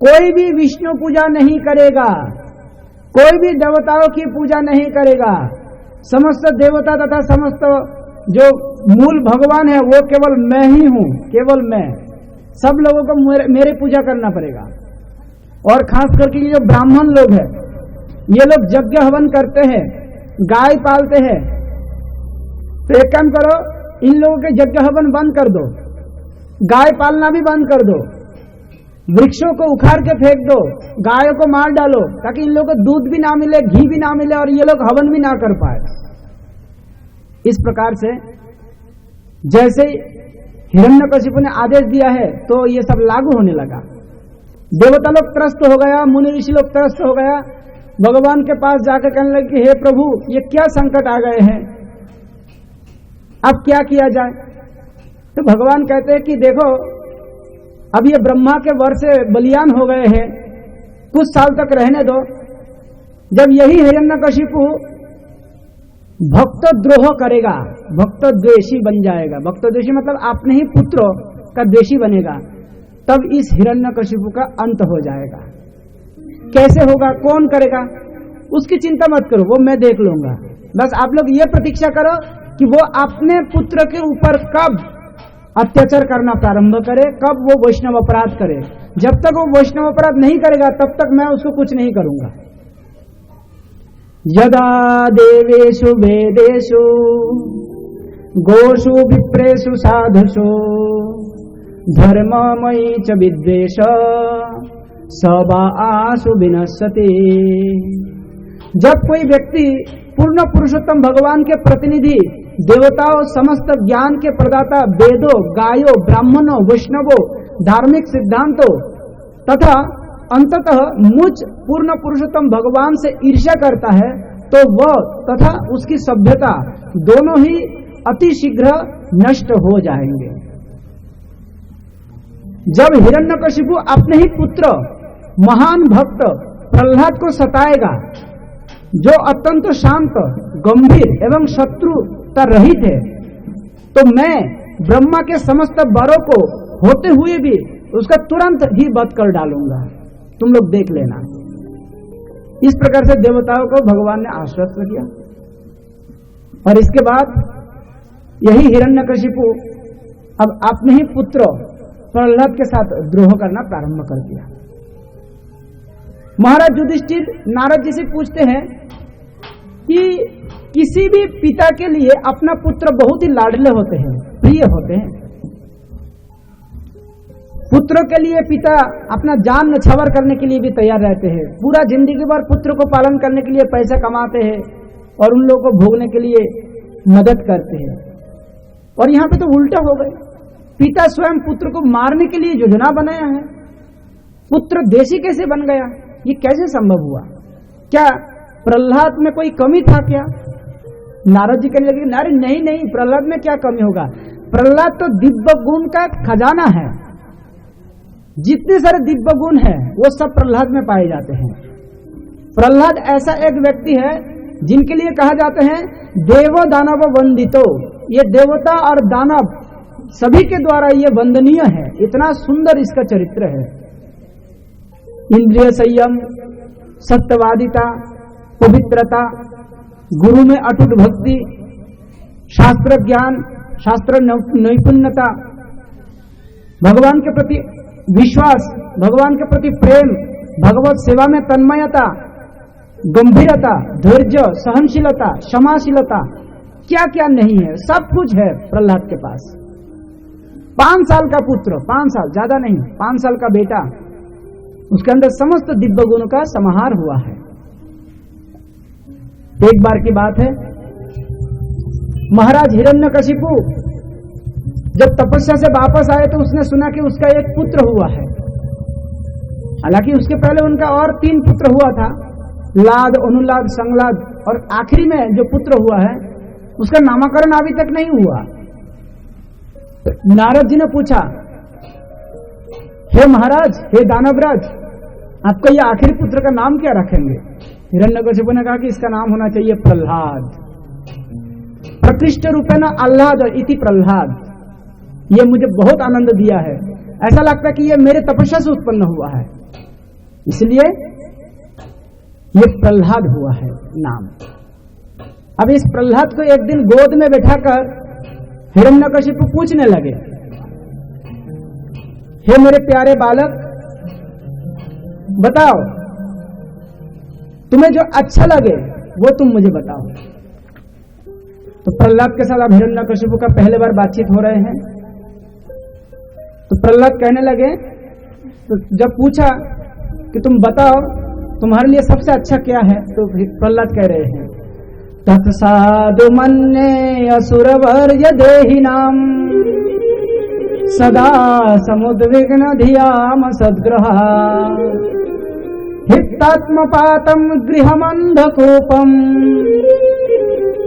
कोई भी विष्णु पूजा नहीं करेगा, कोई भी देवताओं की पूजा नहीं करेगा। समस्त देवता तथा समस्त जो मूल भगवान है वो केवल मैं ही हूं, केवल मैं। सब लोगों को मेरे पूजा करना पड़ेगा। और खास करके ये जो ब्राह्मण लोग हैं, ये लोग यज्ञ हवन करते हैं, गाय पालते हैं, तो एक काम करो, इन लोगों के यज्ञ हवन बंद कर दो, गाय पालना भी बंद कर दो, वृक्षों को उखाड़ के फेंक दो, गायों को मार डालो, ताकि इन लोगों को दूध भी ना मिले, घी भी ना मिले और ये लोग हवन भी ना कर पाए। इस प्रकार से जैसे हिरण्यकशिपु ने आदेश दिया है तो ये सब लागू होने लगा। देवता लोग त्रस्त हो गया, मुनि ऋषि लोग त्रस्त हो गया, भगवान के पास जाकर कहने लगे कि हे प्रभु, ये क्या संकट आ गए हैं, अब क्या किया जाए। तो भगवान कहते हैं कि देखो, अब ये ब्रह्मा के वर से बलियान हो गए हैं, कुछ साल तक रहने दो। जब यही हिरण्यकशिपु भक्त द्रोह करेगा, भक्त द्वेषी बन जाएगा, भक्त द्वेषी मतलब अपने ही पुत्रों का द्वेषी बनेगा, तब इस हिरण्यकशिपु का अंत हो जाएगा। कैसे होगा, कौन करेगा, उसकी चिंता मत करो, वो मैं देख लूंगा। बस आप लोग ये प्रतीक्षा करो कि वो अपने पुत्र के ऊपर कब अत्याचार करना प्रारंभ करे, कब वो वैष्णव अपराध करे। जब तक वो वैष्णव अपराध नहीं करेगा तब तक मैं उसको कुछ नहीं करूंगा। यदा देवेषु वेदेषु गोषु विप्रेषु साधुषु धर्ममयी च विद्वेष सबा आसु विनश्यति। जब कोई व्यक्ति पूर्ण पुरुषोत्तम भगवान के प्रतिनिधि, देवताओं, समस्त ज्ञान के प्रदाता, वेदों, गायों, ब्राह्मणों, वैष्णवों, धार्मिक सिद्धांतों तथा अंततः मुझ पूर्ण पुरुषोत्तम भगवान से ईर्ष्या करता है, तो वह तथा उसकी सभ्यता दोनों ही अति शीघ्र नष्ट हो जाएंगे। जब हिरण्यकशिपु अपने ही पुत्र महान भक्त प्रहलाद को सताएगा, जो अत्यंत शांत, गंभीर एवं शत्रुता रहित है, तो मैं ब्रह्मा के समस्त वरों को होते हुए भी उसका तुरंत ही वध कर डालूंगा, तुम लोग देख लेना। इस प्रकार से देवताओं को भगवान ने आश्वस्त किया। और इसके बाद यही हिरण्यकशिपु अब अपने ही पुत्र प्रहलाद के साथ द्रोह करना प्रारंभ कर दिया। महाराज युधिष्ठिर नारद जी से पूछते हैं कि किसी भी पिता के लिए अपना पुत्र बहुत ही लाडले होते हैं, प्रिय होते हैं। पुत्रों के लिए पिता अपना जान न्यौछावर करने के लिए भी तैयार रहते हैं, पूरा जिंदगी भर पुत्र को पालन करने के लिए पैसा कमाते हैं और उन लोगों को भोगने के लिए मदद करते हैं। और यहाँ पे तो उल्टा हो गए, पिता स्वयं पुत्र को मारने के लिए योजना बनाया है, पुत्र देशी कैसे बन गया, ये कैसे संभव हुआ? क्या प्रहलाद में कोई कमी था क्या? नारद जी कहने लगे, नारे नहीं नहीं, प्रहलाद में क्या कमी होगा, प्रहलाद तो दिव्य गुण का खजाना है, जितने सारे दिव्य गुण हैं वो सब प्रहलाद में पाए जाते हैं। प्रहलाद ऐसा एक व्यक्ति है जिनके लिए कहा जाते हैं देव दानव वंदितो, ये देवता और दानव सभी के द्वारा ये वंदनीय है, इतना सुंदर इसका चरित्र है। इंद्रिय संयम, सत्यवादिता, पवित्रता, गुरु में अटूट भक्ति, शास्त्र ज्ञान, शास्त्र नैपुण्यता, भगवान के प्रति विश्वास, भगवान के प्रति प्रेम, भगवत सेवा में तन्मयता, गंभीरता, धैर्य, सहनशीलता, क्षमाशीलता, क्या क्या नहीं है, सब कुछ है प्रहलाद के पास। 5 साल का पुत्र, 5 साल ज्यादा नहीं, 5 साल का बेटा, उसके अंदर समस्त दिव्य गुण का समाहार हुआ है। एक बार की बात है, महाराज हिरण्यकशिपु जब तपस्या से वापस आए तो उसने सुना कि उसका एक पुत्र हुआ है। हालांकि उसके पहले उनका और 3 पुत्र हुआ था, लाद, अनुलाद, संगलाद, और आखिरी में जो पुत्र हुआ है उसका नामकरण अभी तक नहीं हुआ। नारद जी ने पूछा, हे महाराज, हे दानवराज, आपका ये आखिरी पुत्र का नाम क्या रखेंगे? हिरण्यकशिपु ने कहा कि इसका नाम होना चाहिए प्रहलाद, प्रकृष्ट रूपेण आह्लाद इति प्रहलाद। ये मुझे बहुत आनंद दिया है, ऐसा लगता है कि ये मेरे तपस्या से उत्पन्न हुआ है, इसलिए ये प्रहलाद हुआ है नाम। अब इस प्रहलाद को एक दिन गोद में बैठाकर हिरण्यकशिपु पूछने लगे, हे मेरे प्यारे बालक, बताओ तुम्हें जो अच्छा लगे वो तुम मुझे बताओ। तो प्रहलाद के साथ अब हिरण्यकशिपु का पहले बार बातचीत हो रहे हैं। तो प्रहलाद कहने लगे, तो जब पूछा कि तुम बताओ तुम्हारे लिए सबसे अच्छा क्या है, तो प्रहलाद कह रहे हैं तत्साधु मन्ये असुरवर्य देहिनाम सदा समुद्विग्न धियाम सद्ग्रहा हितात्मपातं गृहमन्धकूपं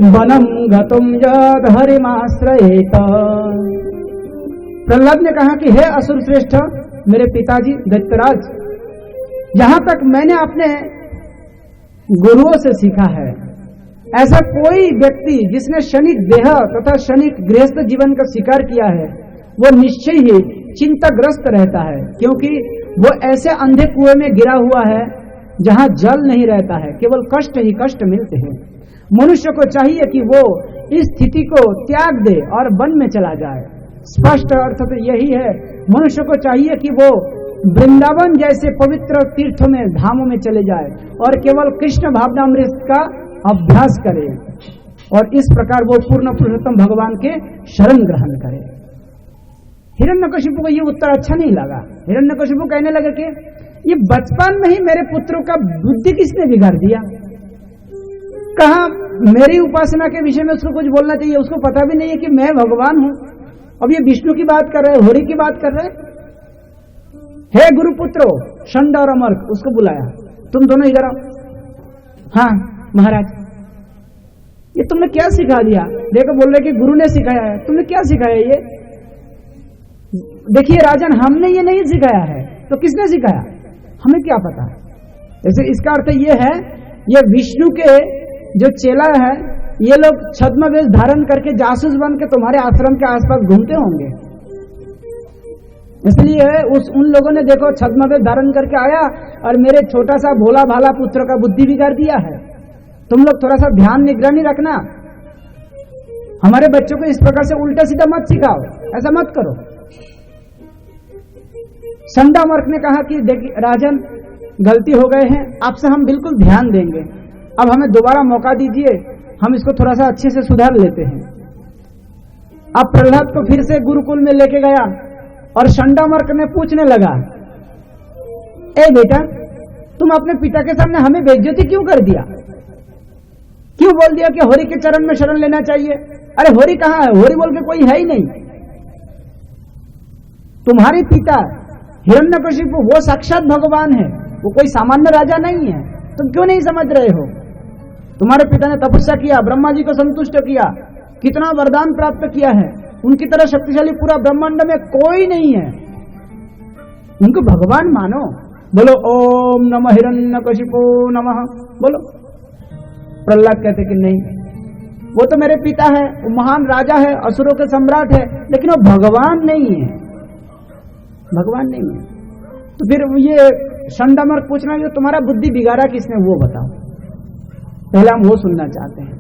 वनं गतुं यद हरिमाश्रयेत। प्रहलाद ने कहा कि हे असुर श्रेष्ठ, मेरे पिताजी दैत्यराज, यहां तक मैंने अपने गुरुओं से सीखा है, ऐसा कोई व्यक्ति जिसने क्षणिक देह तथा क्षणिक गृहस्थ जीवन का स्वीकार किया है वो निश्चय ही चिंताग्रस्त रहता है, क्योंकि वो ऐसे अंधे कुएं में गिरा हुआ है जहां जल नहीं रहता है, केवल कष्ट ही कष्ट मिलते हैं। मनुष्य को चाहिए कि वो इस स्थिति को त्याग दे और वन में चला जाए। स्पष्ट अर्थ तो यही है, मनुष्य को चाहिए कि वो वृंदावन जैसे पवित्र तीर्थों में धामों में चले जाए और केवल कृष्ण भावनामृत का अभ्यास करे और इस प्रकार वो पूर्ण पुरुषोत्तम भगवान के शरण ग्रहण करे। हिरण्यकशिपु को ये उत्तर अच्छा नहीं लगा। हिरण्यकशिपु कहने लगे कि ये बचपन में ही मेरे पुत्रों का बुद्धि किसने बिगाड़ दिया। कहा मेरी उपासना के विषय में उसको कुछ बोलना चाहिए, उसको पता भी नहीं है कि मैं भगवान हूं। अब ये विष्णु की बात कर रहे, होरी की बात कर रहे। हे गुरुपुत्रो षंड और अमर्क, उसको बुलाया, तुम दोनों इधर आओ। हाँ महाराज, ये तुमने क्या सिखा दिया? देखो बोल रहे कि गुरु ने सिखाया है, तुमने क्या सिखाया? ये देखिए राजन, हमने ये नहीं सिखाया है, तो किसने सिखाया? हमें क्या पता। जैसे इसका अर्थ ये है, ये विष्णु के जो चेला है, ये लोग छद्म वेश धारण करके जासूस बन के तुम्हारे आश्रम के आसपास घूमते होंगे, इसलिए उन लोगों ने देखो छद्म वेश धारण करके आया और मेरे छोटा सा भोला भाला पुत्र का बुद्धि बिगाड़ दिया है। तुम लोग थोड़ा सा ध्यान निगरानी रखना, हमारे बच्चों को इस प्रकार से उल्टा सीधा मत सिखाओ, ऐसा मत करो। संडामर्क ने कहा कि देखिए राजन, गलती हो गए हैं, आपसे हम बिल्कुल ध्यान देंगे, अब हमें दोबारा मौका दीजिए, हम इसको थोड़ा सा अच्छे से सुधार लेते हैं। अब प्रहलाद को फिर से गुरुकुल में लेके गया और संडामर्क ने पूछने लगा, ए बेटा, तुम अपने पिता के सामने हमें बेइज्जती क्यों कर दिया? क्यों बोल दिया कि होरी के चरण में शरण लेना चाहिए? अरे होरी कहाँ है? होरी बोल के कोई है ही नहीं। तुम्हारे पिता हिरण्यकशिपु वो साक्षात भगवान है, वो कोई सामान्य राजा नहीं है, तुम क्यों नहीं समझ रहे हो? तुम्हारे पिता ने तपस्या किया, ब्रह्मा जी को संतुष्ट किया, कितना वरदान प्राप्त किया है, उनकी तरह शक्तिशाली पूरा ब्रह्मांड में कोई नहीं है, उनको भगवान मानो। बोलो ओम नमः हिरण्यकशिपु नमः, बोलो। प्रहलाद कहते कि नहीं, वो तो मेरे पिता है, वो महान राजा है, असुरों के सम्राट है, लेकिन वो भगवान नहीं है, भगवान नहीं है। तो फिर ये संडामर्क पूछना कि तुम्हारा बुद्धि बिगाड़ा किसने, वो बताओ, पहले हम वो सुनना चाहते हैं।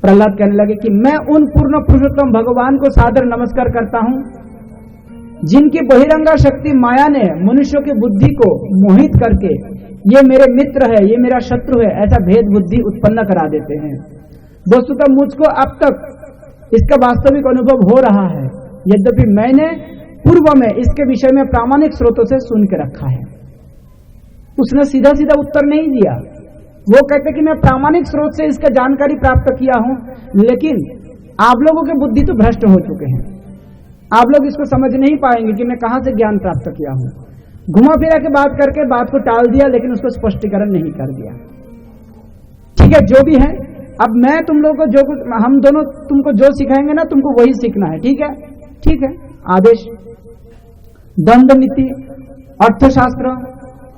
प्रहलाद कहने लगे कि मैं उन पूर्ण पुरुषोत्तम भगवान को सादर नमस्कार करता हूं जिनकी बहिरंगा शक्ति माया ने मनुष्यों की बुद्धि को मोहित करके ये मेरे मित्र है, ये मेरा शत्रु है, ऐसा भेद बुद्धि उत्पन्न करा देते हैं। दोस्तों, मुझको अब तक इसका वास्तविक अनुभव हो रहा है, यद्यपि मैंने पूर्व में इसके विषय में प्रामाणिक स्रोतों से सुन के रखा है। उसने सीधा सीधा उत्तर नहीं दिया, वो कहते कि मैं प्रामाणिक स्रोत से इसका जानकारी प्राप्त किया हूं, लेकिन आप लोगों के बुद्धि तो भ्रष्ट हो चुके हैं, आप लोग इसको समझ नहीं पाएंगे कि मैं कहां से ज्ञान प्राप्त किया हूं। घुमा फिरा के बात करके बात को टाल दिया, लेकिन उसको स्पष्टीकरण नहीं कर दिया। ठीक है, जो भी है, अब मैं तुम लोगों को जो कुछ, हम दोनों तुमको जो सिखाएंगे ना, तुमको वही सीखना है। ठीक है, ठीक है। आदेश, दंड नीति, अर्थशास्त्र,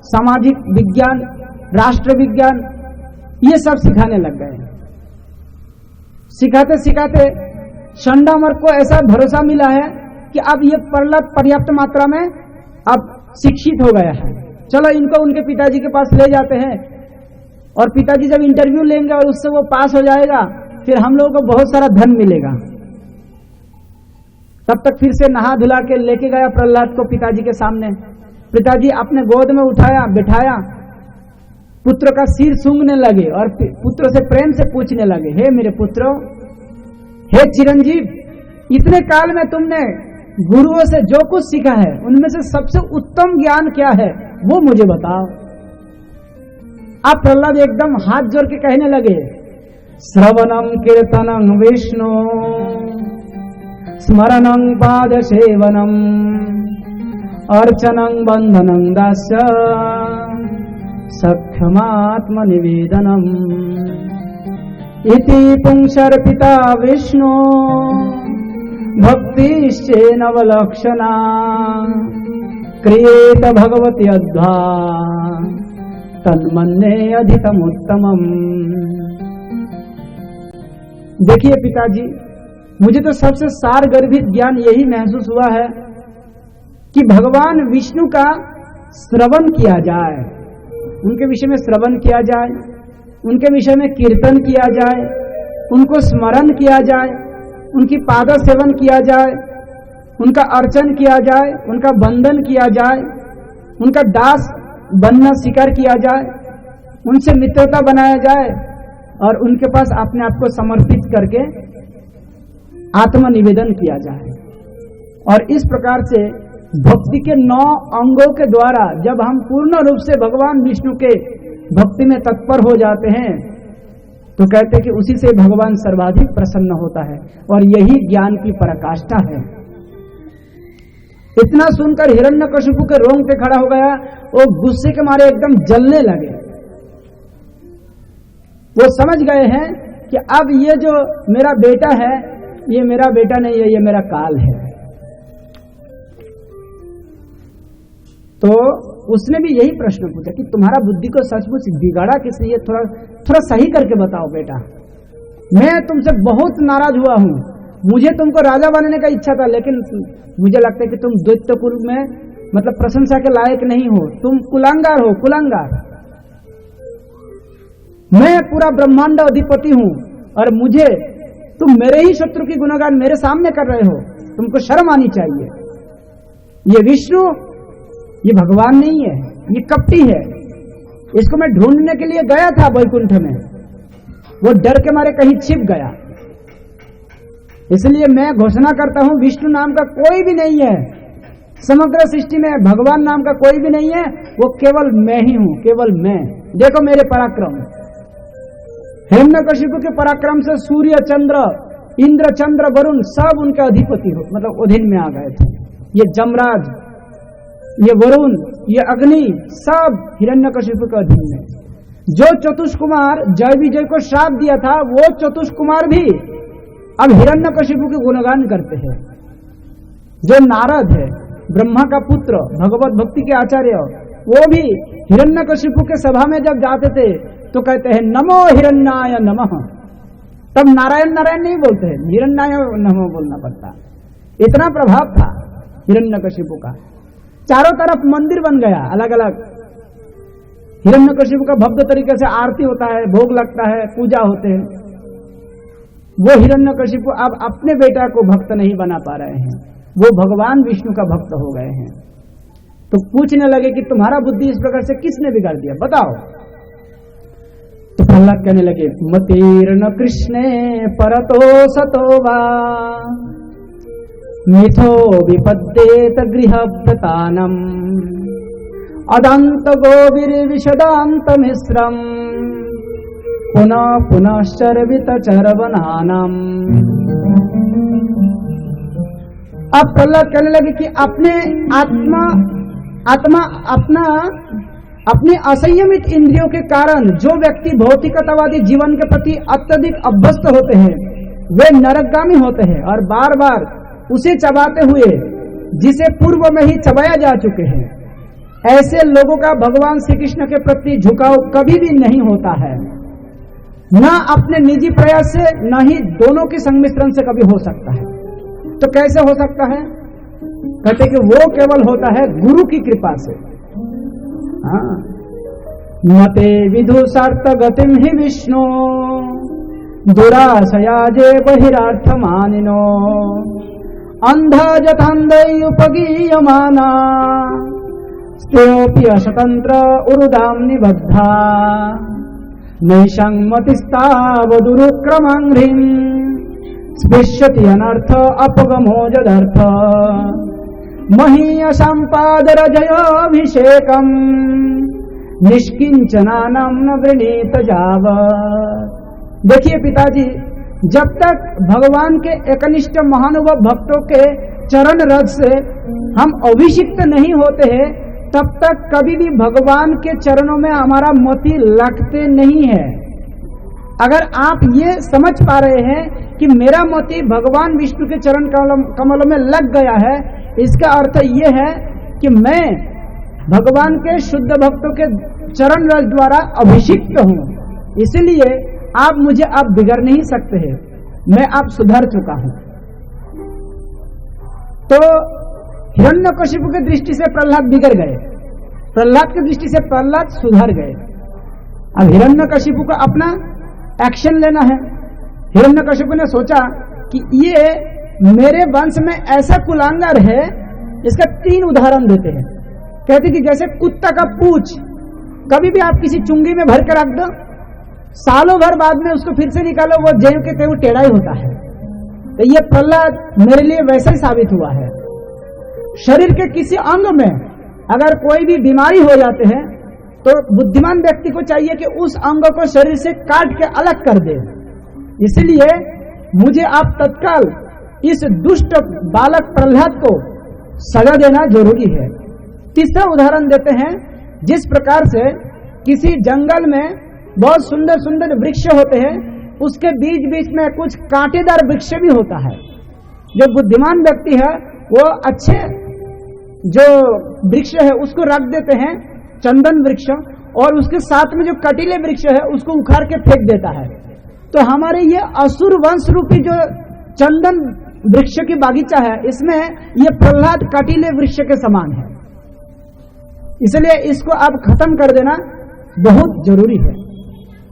सामाजिक विज्ञान, राष्ट्र विज्ञान, ये सब सिखाने लग गए। सिखाते सिखाते संडामर्क को ऐसा भरोसा मिला है कि अब ये प्रहलाद पर्याप्त मात्रा में अब शिक्षित हो गया है, चलो इनको उनके पिताजी के पास ले जाते हैं, और पिताजी जब इंटरव्यू लेंगे और उससे वो पास हो जाएगा, फिर हम लोगों को बहुत सारा धन मिलेगा। तब तक फिर से नहा धुला के लेके गया प्रहलाद को पिताजी के सामने। पिताजी अपने गोद में उठाया, बिठाया, पुत्र का सिर सूंघने लगे और पुत्र से प्रेम से पूछने लगे, हे मेरे पुत्र, हे चिरंजीव, इतने काल में तुमने गुरुओं से जो कुछ सीखा है उनमें से सबसे उत्तम ज्ञान क्या है, वो मुझे बताओ। अब प्रहलाद एकदम हाथ जोड़ के कहने लगे, श्रवणं कीर्तनं विष्णु स्मरणं पादसेवनम् अर्चनं वन्दनं दास्य सख्यमात्मनिवेदनम् इति पुंसर्पिता विष्णु भक्तिश्चेनवलक्षणा क्रियेत भगवती अध्वा तन्मन्ये अधिकमुत्तमम्। देखिए पिताजी, मुझे तो सबसे सारगर्भित ज्ञान यही महसूस हुआ है कि भगवान विष्णु का श्रवण किया जाए, उनके विषय में श्रवण किया जाए, उनके विषय में कीर्तन किया जाए, उनको स्मरण किया जाए, उनकी पाद सेवन किया जाए, उनका अर्चन किया जाए, उनका वंदन किया जाए, उनका दास बनना स्वीकार किया जाए, उनसे मित्रता बनाया जाए और उनके पास अपने आप को समर्पित करके आत्मनिवेदन किया जाए। और इस प्रकार से भक्ति के 9 अंगों के द्वारा जब हम पूर्ण रूप से भगवान विष्णु के भक्ति में तत्पर हो जाते हैं तो कहते हैं कि उसी से भगवान सर्वाधिक प्रसन्न होता है और यही ज्ञान की पराकाष्ठा है। इतना सुनकर हिरण्यकशिपु के रोंगटे खड़ा हो गया, वो गुस्से के मारे एकदम जलने लगे। वो समझ गए हैं कि अब ये जो मेरा बेटा है ये मेरा बेटा नहीं है, ये मेरा काल है। तो उसने भी यही प्रश्न पूछा कि तुम्हारा बुद्धि को सचमुच बिगाड़ा किसने, ये थोड़ा सही करके बताओ बेटा। मैं तुमसे बहुत नाराज हुआ हूं, मुझे तुमको राजा बनने का इच्छा था, लेकिन मुझे लगता है कि तुम दैत्य कुल में मतलब प्रशंसा के लायक नहीं हो, तुम कुलांगार हो, कुलांगार। मैं पूरा ब्रह्मांड अधिपति हूं और मुझे तुम मेरे ही शत्रु की गुणगान मेरे सामने कर रहे हो, तुमको शर्म आनी चाहिए। ये विष्णु ये भगवान नहीं है, ये कपटी है। इसको मैं ढूंढने के लिए गया था वैकुंठ में, वो डर के मारे कहीं छिप गया। इसलिए मैं घोषणा करता हूं विष्णु नाम का कोई भी नहीं है समग्र सृष्टि में, भगवान नाम का कोई भी नहीं है, वो केवल मैं ही हूं, केवल मैं। देखो मेरे पराक्रम, हिरण्यकशिपु के पराक्रम से सूर्य चंद्र इंद्र चंद्र वरुण सब उनके अधिपति हो मतलब अधीन में आ गए थे। ये जमराज, ये वरुण, ये अग्नि सब हिरण्यकशिपु के अधीन में। जो चतुष्कुमार जय विजय को श्राप दिया था वो चतुष्कुमार भी अब हिरण्यकशिपु के गुणगान करते हैं। जो नारद है ब्रह्मा का पुत्र, भगवत भक्ति के आचार्य, वो भी हिरण्यकशिपु के सभा में जब जाते थे तो कहते हैं नमो हिरण्याय नमः। तब नारायण नारायण नहीं बोलते हैं, हिरण्याय नमः बोलना पड़ता। इतना प्रभाव था हिरण्यकशिपु का। चारों तरफ मंदिर बन गया अलग अलग। हिरण्यकशिपु का भव्य तरीके से आरती होता है, भोग लगता है, पूजा होते हैं। वो हिरण्यकशिपु अब अपने बेटा को भक्त नहीं बना पा रहे हैं, वो भगवान विष्णु का भक्त हो गए हैं। तो पूछने लगे कि तुम्हारा बुद्धि इस प्रकार से किसने बिगाड़ दिया, बताओ। तो प्रहलाद कहने लगे मतीर्ण कृष्णे परतो सतो वा मिथो विपद्येत गृहव्रतानम अदंत गोविर विशदांत मिश्रम पुनः पुनश्चर्वित चरवनानम। अब प्रहलाद कहने लगे कि अपने असंयमित इंद्रियों के कारण जो व्यक्ति भौतिकतावादी जीवन के प्रति अत्यधिक अभ्यस्त होते हैं वे नरकगामी होते हैं और बार बार उसे चबाते हुए जिसे पूर्व में ही चबाया जा चुके हैं। ऐसे लोगों का भगवान श्री कृष्ण के प्रति झुकाव कभी भी नहीं होता है, न अपने निजी प्रयास से न ही दोनों के संमिश्रण से कभी हो सकता है। तो कैसे हो सकता है? कहते कि वो केवल होता है गुरु की कृपा से। मते विदुषार्थ गतिम ही विष्णु दुराशयाजे बहिरार्थ मानिनो अंधा जथांधै उपगीयमाना स्त्योऽपि अशतंत्र उरुदाम निबद्धा नैषं मतिस्तावदुरुक्रमाङ्घ्रिं स्पृश्यति अनर्थ अपगमो जदर्थ महीयसां पादरजयाभिषेकम् निष्किञ्चनानं न वृणीत जावत् देखिए पिताजी, जब तक भगवान के एकनिष्ठ महानुभाव भक्तों के चरण रज से हम अभिषिक्त नहीं होते हैं, तब तक कभी भी भगवान के चरणों में हमारा मोती लगते नहीं है। अगर आप ये समझ पा रहे हैं कि मेरा मोती भगवान विष्णु के चरण कमलों में लग गया है, इसका अर्थ ये है कि मैं भगवान के शुद्ध भक्तों के चरण रज द्वारा अभिषिक्त हूँ, इसलिए आप मुझे अब बिगड़ नहीं सकते हैं, मैं अब सुधर चुका हूँ। तो हिरण्यकशिपु की दृष्टि से प्रहलाद बिगड़ गए, प्रहलाद की दृष्टि से प्रहलाद सुधर गए। अब हिरण्यकशिपु को अपना एक्शन लेना है। हिरण्यकशिपु ने सोचा कि ये मेरे वंश में ऐसा कुलांगर है, इसका 3 उदाहरण देते हैं। कहते कि जैसे कुत्ता का पूंछ कभी भी आप किसी चुंगी में भर के रख दो, सालों भर बाद में उसको फिर से निकालो, वो जेब के तेव टेढ़ा ही होता है। तो ये प्रहलाद मेरे लिए वैसे ही साबित हुआ है। शरीर के किसी अंग में अगर कोई भी बीमारी हो जाते हैं तो बुद्धिमान व्यक्ति को चाहिए कि उस अंग को शरीर से काट के अलग कर दे। इसलिए मुझे आप तत्काल इस दुष्ट बालक प्रहलाद को सजा देना जरूरी है। तीसरा उदाहरण देते हैं, जिस प्रकार से किसी जंगल में बहुत सुंदर सुंदर वृक्ष होते हैं, उसके बीच बीच में कुछ कांटेदार वृक्ष भी होता है। जो बुद्धिमान व्यक्ति है वो अच्छे जो वृक्ष है उसको रख देते हैं, चंदन वृक्ष, और उसके साथ में जो कटीले वृक्ष है उसको उखाड़ के फेंक देता है। तो हमारे ये असुर वंश रूपी जो चंदन वृक्ष की बागीचा है, इसमें ये प्रहलाद कटीले वृक्ष के समान है, इसलिए इसको अब खत्म कर देना बहुत जरूरी है।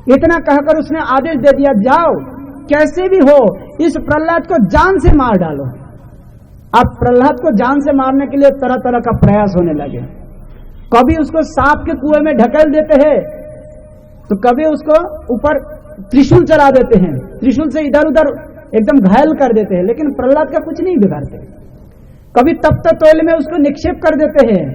इतना कहकर उसने आदेश दे दिया, जाओ कैसे भी हो इस प्रहलाद को जान से मार डालो। अब प्रहलाद को जान से मारने के लिए तरह तरह का प्रयास होने लगे। कभी उसको सांप के कुएं में ढकेल देते हैं, तो कभी उसको ऊपर त्रिशूल चला देते हैं, त्रिशूल से इधर उधर एकदम घायल कर देते हैं, लेकिन प्रहलाद का कुछ नहीं बिगाड़ते। कभी तप्त तैल में उसको निक्षेप कर देते हैं,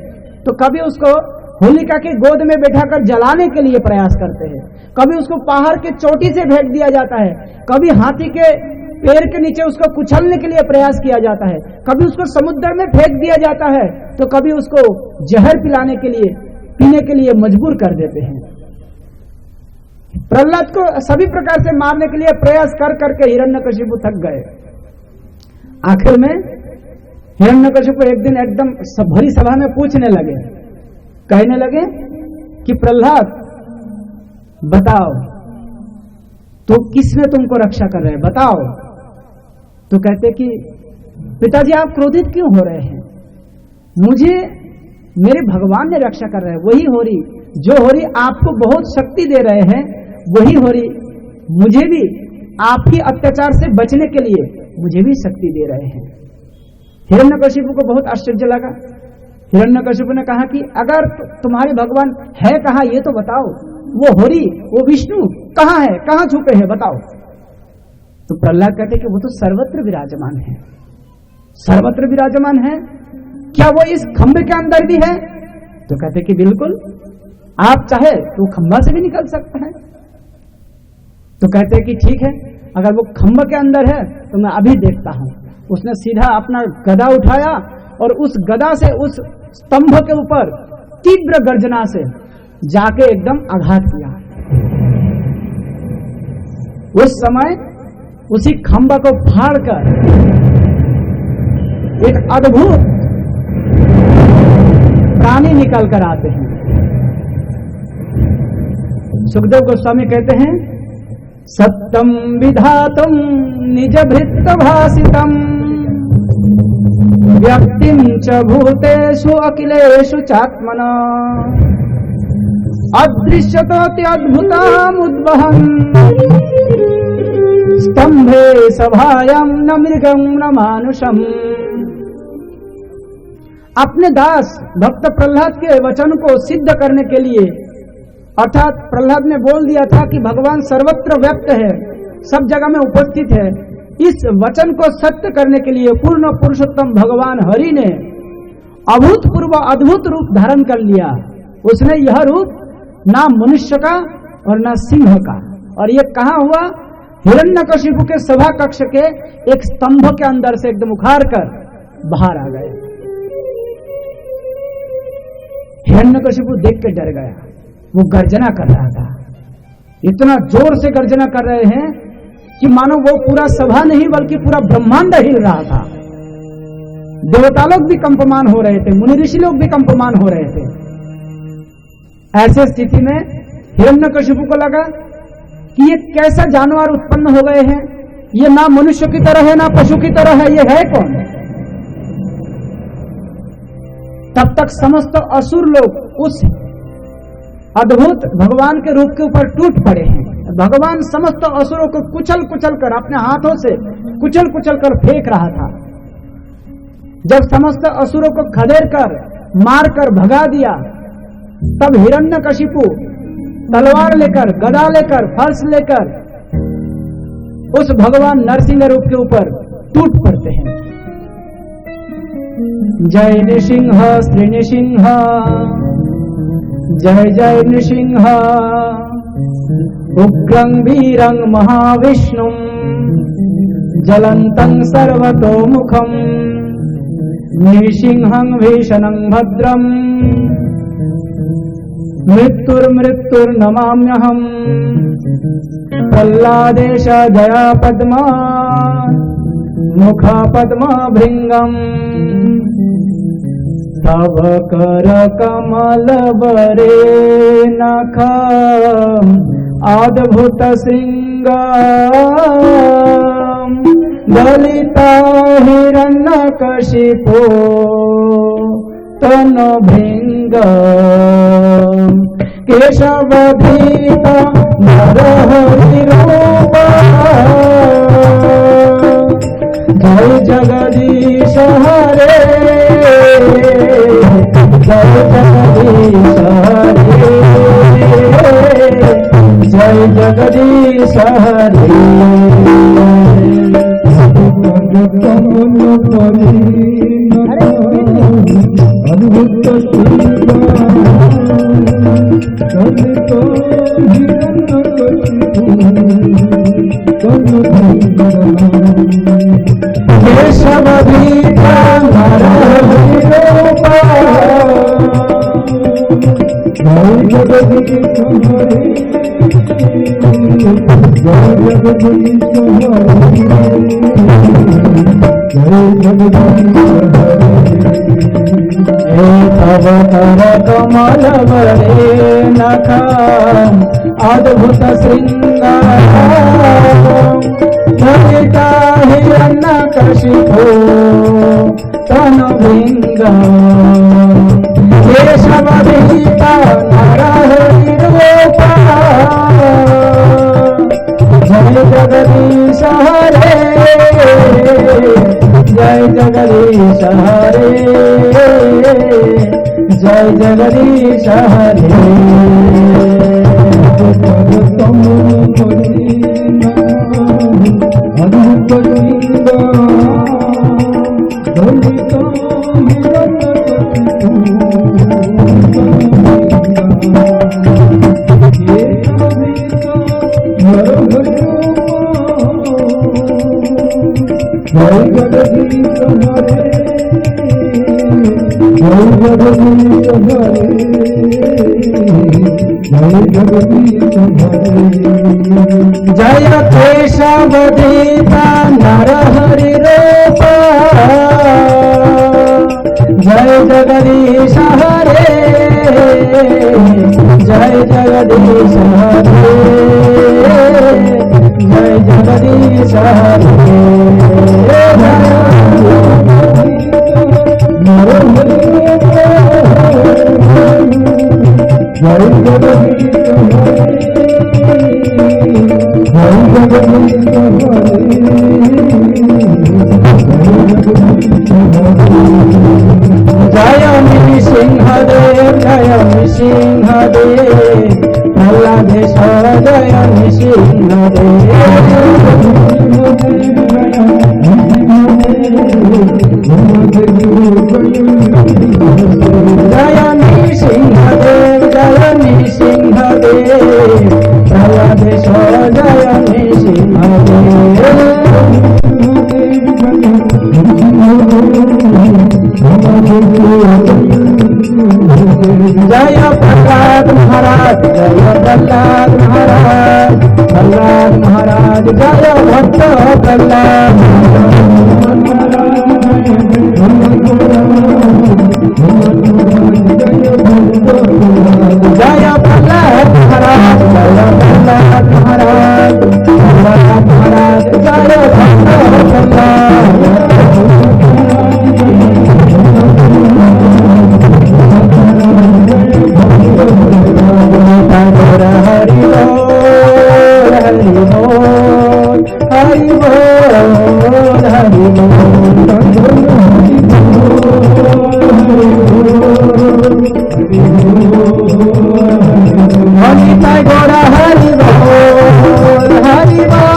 तो कभी उसको होलिका की गोद में बैठाकर जलाने के लिए प्रयास करते हैं, कभी उसको पहाड़ के चोटी से फेंक दिया जाता है, कभी हाथी के पैर के नीचे उसको कुचलने के लिए प्रयास किया जाता है, कभी उसको समुद्र में फेंक दिया जाता है, तो कभी उसको जहर पिलाने के लिए पीने के लिए मजबूर कर देते हैं। प्रहलाद को सभी प्रकार से मारने के लिए प्रयास कर करके हिरण्यकशिपु थक गए। आखिर में हिरण्यकशिपु एक दिन एकदम भरी सभा में पूछने लगे, कहने लगे कि प्रहलाद बताओ, तो किसने तुमको रक्षा कर रहे हैं, बताओ। तो कहते कि पिताजी आप क्रोधित क्यों हो रहे हैं, मुझे मेरे भगवान ने रक्षा कर रहे हैं, वही हो रही जो हो रही आपको बहुत शक्ति दे रहे हैं, वही हो रही मुझे भी आपकी अत्याचार से बचने के लिए मुझे भी शक्ति दे रहे हैं। हिरण्यकशिपु को बहुत आश्चर्य लगा। हिरण्यकशिपु ने कहा कि अगर तुम्हारे भगवान है कहाँ ये तो बताओ, वो होरी वो विष्णु कहाँ है, कहाँ छुपे हैं, बताओ। तो प्रहलाद कहते कि वो तो सर्वत्र विराजमान है, सर्वत्र विराजमान है, क्या वो इस खंभे के अंदर भी है? तो कहते कि बिल्कुल, आप चाहे तो खंभा से भी निकल सकता है। तो कहते कि ठीक है, अगर वो खंभे के अंदर है तो मैं अभी देखता हूं। उसने सीधा अपना गदा उठाया और उस गदा से उस स्तंभ के ऊपर तीव्र गर्जना से जाके एकदम आघात किया। उस समय उसी खंभा को फाड़कर एक अद्भुत प्राणी निकल कर आते हैं। सुखदेव गोस्वामी कहते हैं, सत्यम विधातुम निज भृत्त भासितम व्यक्तिम च भूतेषु अखिलेषु चात्मना अदृश्यतोति अद्भुतमुद्वहन् स्तंभे सभायां न मृगं न मानुषम्। अपने दास भक्त प्रहलाद के वचन को सिद्ध करने के लिए, अर्थात प्रहलाद ने बोल दिया था कि भगवान सर्वत्र व्यक्त है, सब जगह में उपस्थित है, इस वचन को सत्य करने के लिए पूर्ण पुरुषोत्तम भगवान हरि ने अभूतपूर्व अद्भुत रूप धारण कर लिया। उसने यह रूप ना मनुष्य का और ना सिंह का, और ये कहाँ हुआ? हिरण्यकशिपु के सभा कक्ष के एक स्तंभ के अंदर से एकदम उखाड़ कर बाहर आ गए। हिरण्यकशिपु देख के डर गया। वो गर्जना कर रहा था, इतना जोर से गर्जना कर रहे हैं कि मानो वो पूरा सभा नहीं बल्कि पूरा ब्रह्मांड हिल रहा था। देवता लोग भी कंपमान हो रहे थे, मुनि ऋषि लोग भी कंपमान हो रहे थे। ऐसे स्थिति में हिरण्यकशिपु को लगा कि ये कैसा जानवर उत्पन्न हो गए हैं, ये ना मनुष्य की तरह है ना पशु की तरह है, ये है कौन? तब तक समस्त असुर लोग उस अद्भुत भगवान के रूप के ऊपर टूट पड़े हैं। भगवान समस्त असुरों को कुचल कुचल कर अपने हाथों से कुचल कुचल कर फेंक रहा था। जब समस्त असुरों को खदेड़ कर मार कर भगा दिया, तब हिरण्यकशिपु तलवार लेकर, गदा लेकर, फर्श लेकर उस भगवान नरसिंह रूप के ऊपर टूट पड़ते हैं। जय नृसिंह श्री नृसिंह, जय जय नृसिंह, उग्रं वीरं महाविष्णुं, ज्वलन्तं सर्वतोमुखं, नृसिंहं भीषणं भद्रं, मृत्युर्मृत्युर्नमाम्यहम्, प्रह्लादेश दया पद्मा, मुखा पद्मा भृंगम्, तव कर कमल बरे नख अद्भुत सिंगम, दलिता हिरण्यकशिपो तन भृंग, केशवधीत नरहरि रूप, जय जगदीश हरे, जय जगदीश हरे, जय जगदीश हरे। केशवधीता नरहरि रूप, जय जगदीश हरे, जय जगदीश हरे, तव कर कमल बरे नख अद्भुत श्रृंगार, ललिता हिरण्यकशिपो तन भृंगम्, केशवधीता नरहरि रूप, जय जगदीश हरे, जय जगदीश हरे, जय जगदीश हरे। जय केशवधीता नरहरि रूप, जय जगदीश हरे, जय जगदीश हरे, जय जगदीश हरे, जय नृसिंहदेव, जय नृसिंहदेव, प्रह्लादेश जय नृसिंहदेव, जय नृसिंहदेव, जय नृसिंहदेव, प्रह्लादेश जय नृसिंहदेव। जय प्रहलाद महाराज, जय प्रहलाद महाराज, प्रहलाद महाराज जय भक्त प्रहलाद। जय प्रहलाद महाराज, जय प्रहलाद महाराज, प्रहलाद महाराज जय भक्त प्रहलाद। हरि बोल हरि बोल हरि बोल हरि हरि गोरा हरि बोल हरि बोल हरि बोल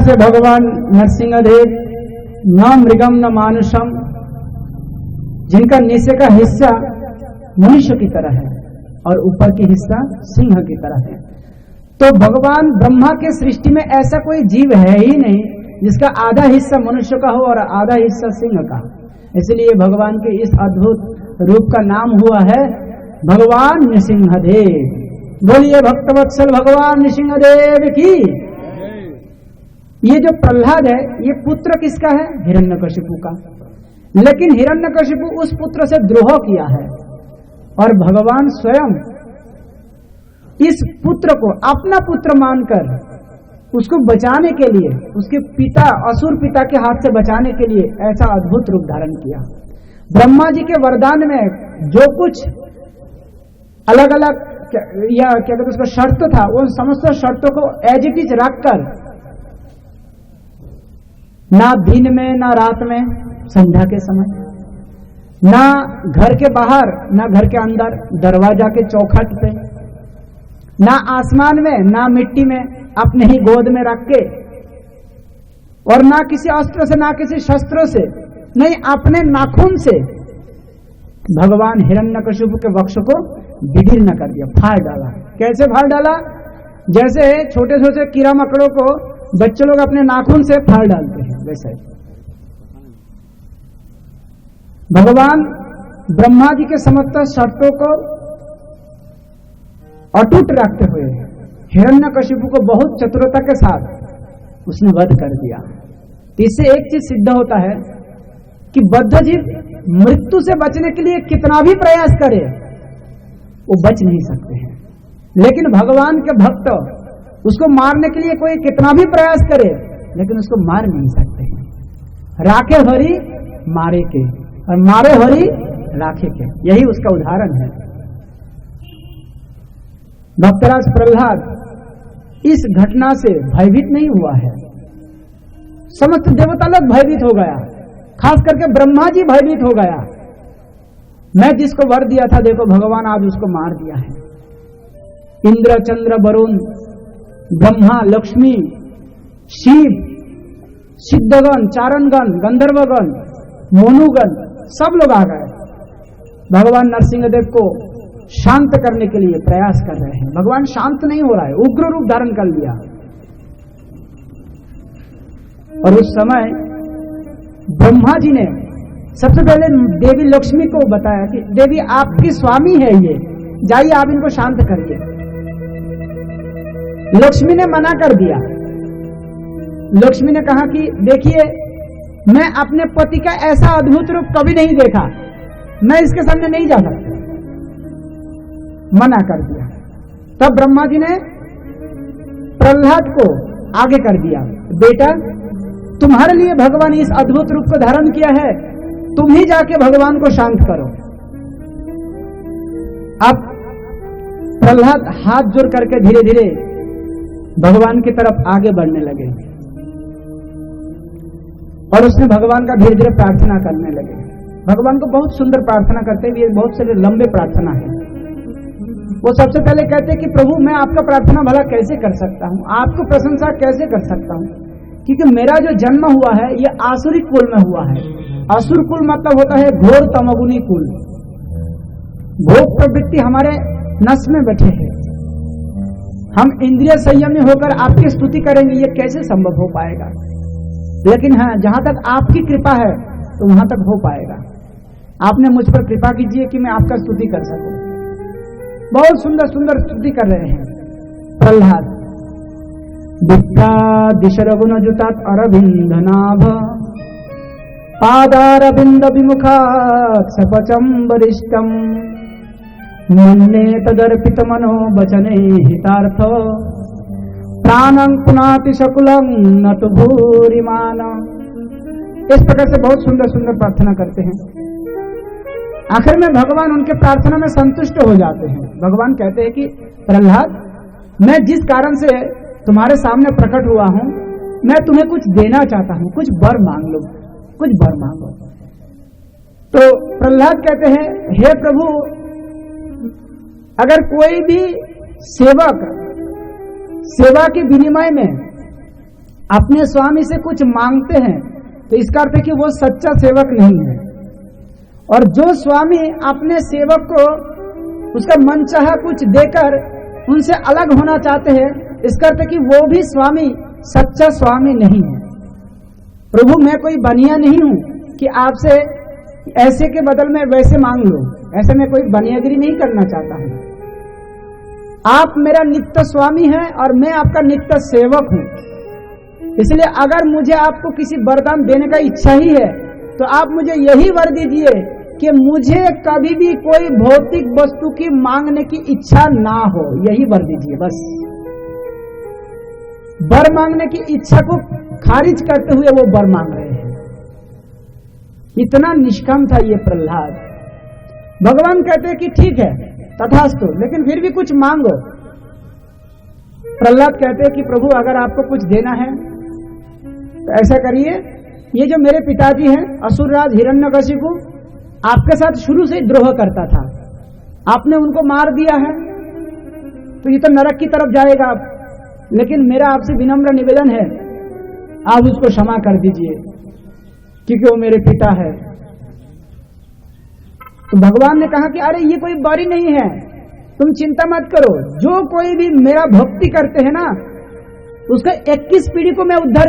से भगवान नरसिंहदेव न मृगम न मानुषम, जिनका नीचे का हिस्सा मनुष्य की तरह है और ऊपर की हिस्सा सिंह की तरह है। तो भगवान ब्रह्मा के सृष्टि में ऐसा कोई जीव है ही नहीं जिसका आधा हिस्सा मनुष्य का हो और आधा हिस्सा सिंह का। इसलिए भगवान के इस अद्भुत रूप का नाम हुआ है भगवान नृसिंहदेव। बोलिए भक्तवत्सल भगवान नृसिंहदेव की। ये जो प्रहलाद है ये पुत्र किसका है? हिरण्यकशिपु का। लेकिन हिरण्यकशिपु उस पुत्र से द्रोह किया है और भगवान स्वयं इस पुत्र को अपना पुत्र मानकर उसको बचाने के लिए, उसके पिता असुर पिता के हाथ से बचाने के लिए ऐसा अद्भुत रूप धारण किया। ब्रह्मा जी के वरदान में जो कुछ अलग अलग या क्या कहते उसका शर्त था, वो समस्त शर्तों को एज इट इज रखकर ना दिन में ना रात में, संध्या के समय, ना घर के बाहर ना घर के अंदर, दरवाजा के चौखट पे, ना आसमान में ना मिट्टी में, अपने ही गोद में रख के, और ना किसी अस्त्र से ना किसी शस्त्रों से, नहीं अपने नाखून से भगवान हिरण्यकशिपु के वक्ष को विदीर्ण कर दिया, फाड़ डाला। कैसे फाड़ डाला? जैसे छोटे छोटे कीड़ा मकड़ों को बच्चे लोग अपने नाखून से फाड़ डालते हैं, वैसे भगवान ब्रह्मा जी के समस्त शर्तों को अटूट रखते हुए हिरण्यकशिपु को बहुत चतुरता के साथ उसने वध कर दिया। इससे एक चीज सिद्ध होता है कि बद्ध जीव मृत्यु से बचने के लिए कितना भी प्रयास करे वो बच नहीं सकते हैं, लेकिन भगवान के भक्त उसको मारने के लिए कोई कितना भी प्रयास करे लेकिन उसको मार नहीं सकते हैं। राखे हरि मारे के और मारे हरि राखे के, यही उसका उदाहरण है। भक्तराज प्रहलाद इस घटना से भयभीत नहीं हुआ है, समस्त देवता लोग भयभीत हो गया, खास करके ब्रह्मा जी भयभीत हो गया। मैं जिसको वर दिया था देखो भगवान आज उसको मार दिया है। इंद्र चंद्र वरुण ब्रह्मा लक्ष्मी शिव सिद्धगण चारणगण गंधर्वगण मोनुगण सब लोग आ गए, भगवान नरसिंहदेव को शांत करने के लिए प्रयास कर रहे हैं। भगवान शांत नहीं हो रहा है, उग्र रूप धारण कर लिया। और उस समय ब्रह्मा जी ने सबसे पहले देवी लक्ष्मी को बताया कि देवी आपकी स्वामी है ये, जाइए आप इनको शांत करिए। लक्ष्मी ने मना कर दिया। लक्ष्मी ने कहा कि देखिए मैं अपने पति का ऐसा अद्भुत रूप कभी नहीं देखा, मैं इसके सामने नहीं जा सकता, मना कर दिया। तब ब्रह्मा जी ने प्रहलाद को आगे कर दिया, बेटा तुम्हारे लिए भगवान इस अद्भुत रूप को धारण किया है, तुम ही जाके भगवान को शांत करो। अब प्रहलाद हाथ जोड़ करके धीरे धीरे भगवान की तरफ आगे बढ़ने लगे और उसने भगवान का धीरे धीरे प्रार्थना करने लगे। भगवान को बहुत सुंदर प्रार्थना करते हैं, ये बहुत सारे लंबे प्रार्थना है। वो सबसे पहले कहते हैं कि प्रभु मैं आपका प्रार्थना भला कैसे कर सकता हूँ, आपको प्रशंसा कैसे कर सकता हूँ, क्योंकि मेरा जो जन्म हुआ है ये आसुरी कुल में हुआ है। असुर कुल मतलब होता है घोर तमोगुनी कुल। भोग प्रवृत्ति हमारे नस में बैठे हैं। हम इंद्रिय संयमी होकर आपकी स्तुति करेंगे, ये कैसे संभव हो पाएगा? लेकिन हाँ, जहां तक आपकी कृपा है तो वहां तक हो पाएगा। आपने मुझ पर कृपा कीजिए कि मैं आपका स्तुति कर सकूं। बहुत सुंदर सुंदर स्तुति कर रहे हैं प्रहलाद। दिशादिशरगुण जुतात अरविंद नाभ पादारविंद विमुखात् सपचम वरिष्ठम मन्ये तदर्पित मनो वचने हितार्थ प्राणं पुनाति शकुलं न तो भूरिमान। इस प्रकार से बहुत सुंदर सुंदर प्रार्थना करते हैं। आखिर में भगवान उनके प्रार्थना में संतुष्ट हो जाते हैं। भगवान कहते हैं कि प्रहलाद, मैं जिस कारण से तुम्हारे सामने प्रकट हुआ हूं, मैं तुम्हें कुछ देना चाहता हूं, कुछ वर मांग लो, कुछ वर मांगो। तो प्रहलाद कहते हैं, हे प्रभु, अगर कोई भी सेवक सेवा के विनिमय में अपने स्वामी से कुछ मांगते हैं तो इसका अर्थ है कि वो सच्चा सेवक नहीं है। और जो स्वामी अपने सेवक को उसका मनचाहा कुछ देकर उनसे अलग होना चाहते हैं, इसका अर्थ है कि वो भी स्वामी सच्चा स्वामी नहीं है। प्रभु, मैं कोई बनिया नहीं हूं कि आपसे ऐसे के बदल में वैसे मांग लो। ऐसे में कोई बनियागिरी नहीं करना चाहता हूं। आप मेरा नित्य स्वामी हैं और मैं आपका नित्य सेवक हूं। इसलिए अगर मुझे आपको किसी वरदान देने का इच्छा ही है तो आप मुझे यही वर दीजिए कि मुझे कभी भी कोई भौतिक वस्तु की मांगने की इच्छा ना हो। यही वर दीजिए बस। वर मांगने की इच्छा को खारिज करते हुए वो वर मांग रहे हैं। इतना निष्काम था ये प्रहलाद। भगवान कहते हैं कि ठीक है, तथास्तु, लेकिन फिर भी कुछ मांगो। प्रहलाद कहते हैं कि प्रभु, अगर आपको कुछ देना है तो ऐसा करिए, ये जो मेरे पिताजी हैं असुरराज हिरण्यकशिपु, आपके साथ शुरू से द्रोह करता था, आपने उनको मार दिया है तो ये तो नरक की तरफ जाएगा। लेकिन मेरा आपसे विनम्र निवेदन है, आप उसको क्षमा कर दीजिए क्योंकि वो मेरे पिता है। तो भगवान ने कहा कि अरे ये कोई बारी नहीं है, तुम चिंता मत करो। जो कोई भी मेरा भक्ति करते हैं ना, उसका 21 पीढ़ी को मैं उद्धार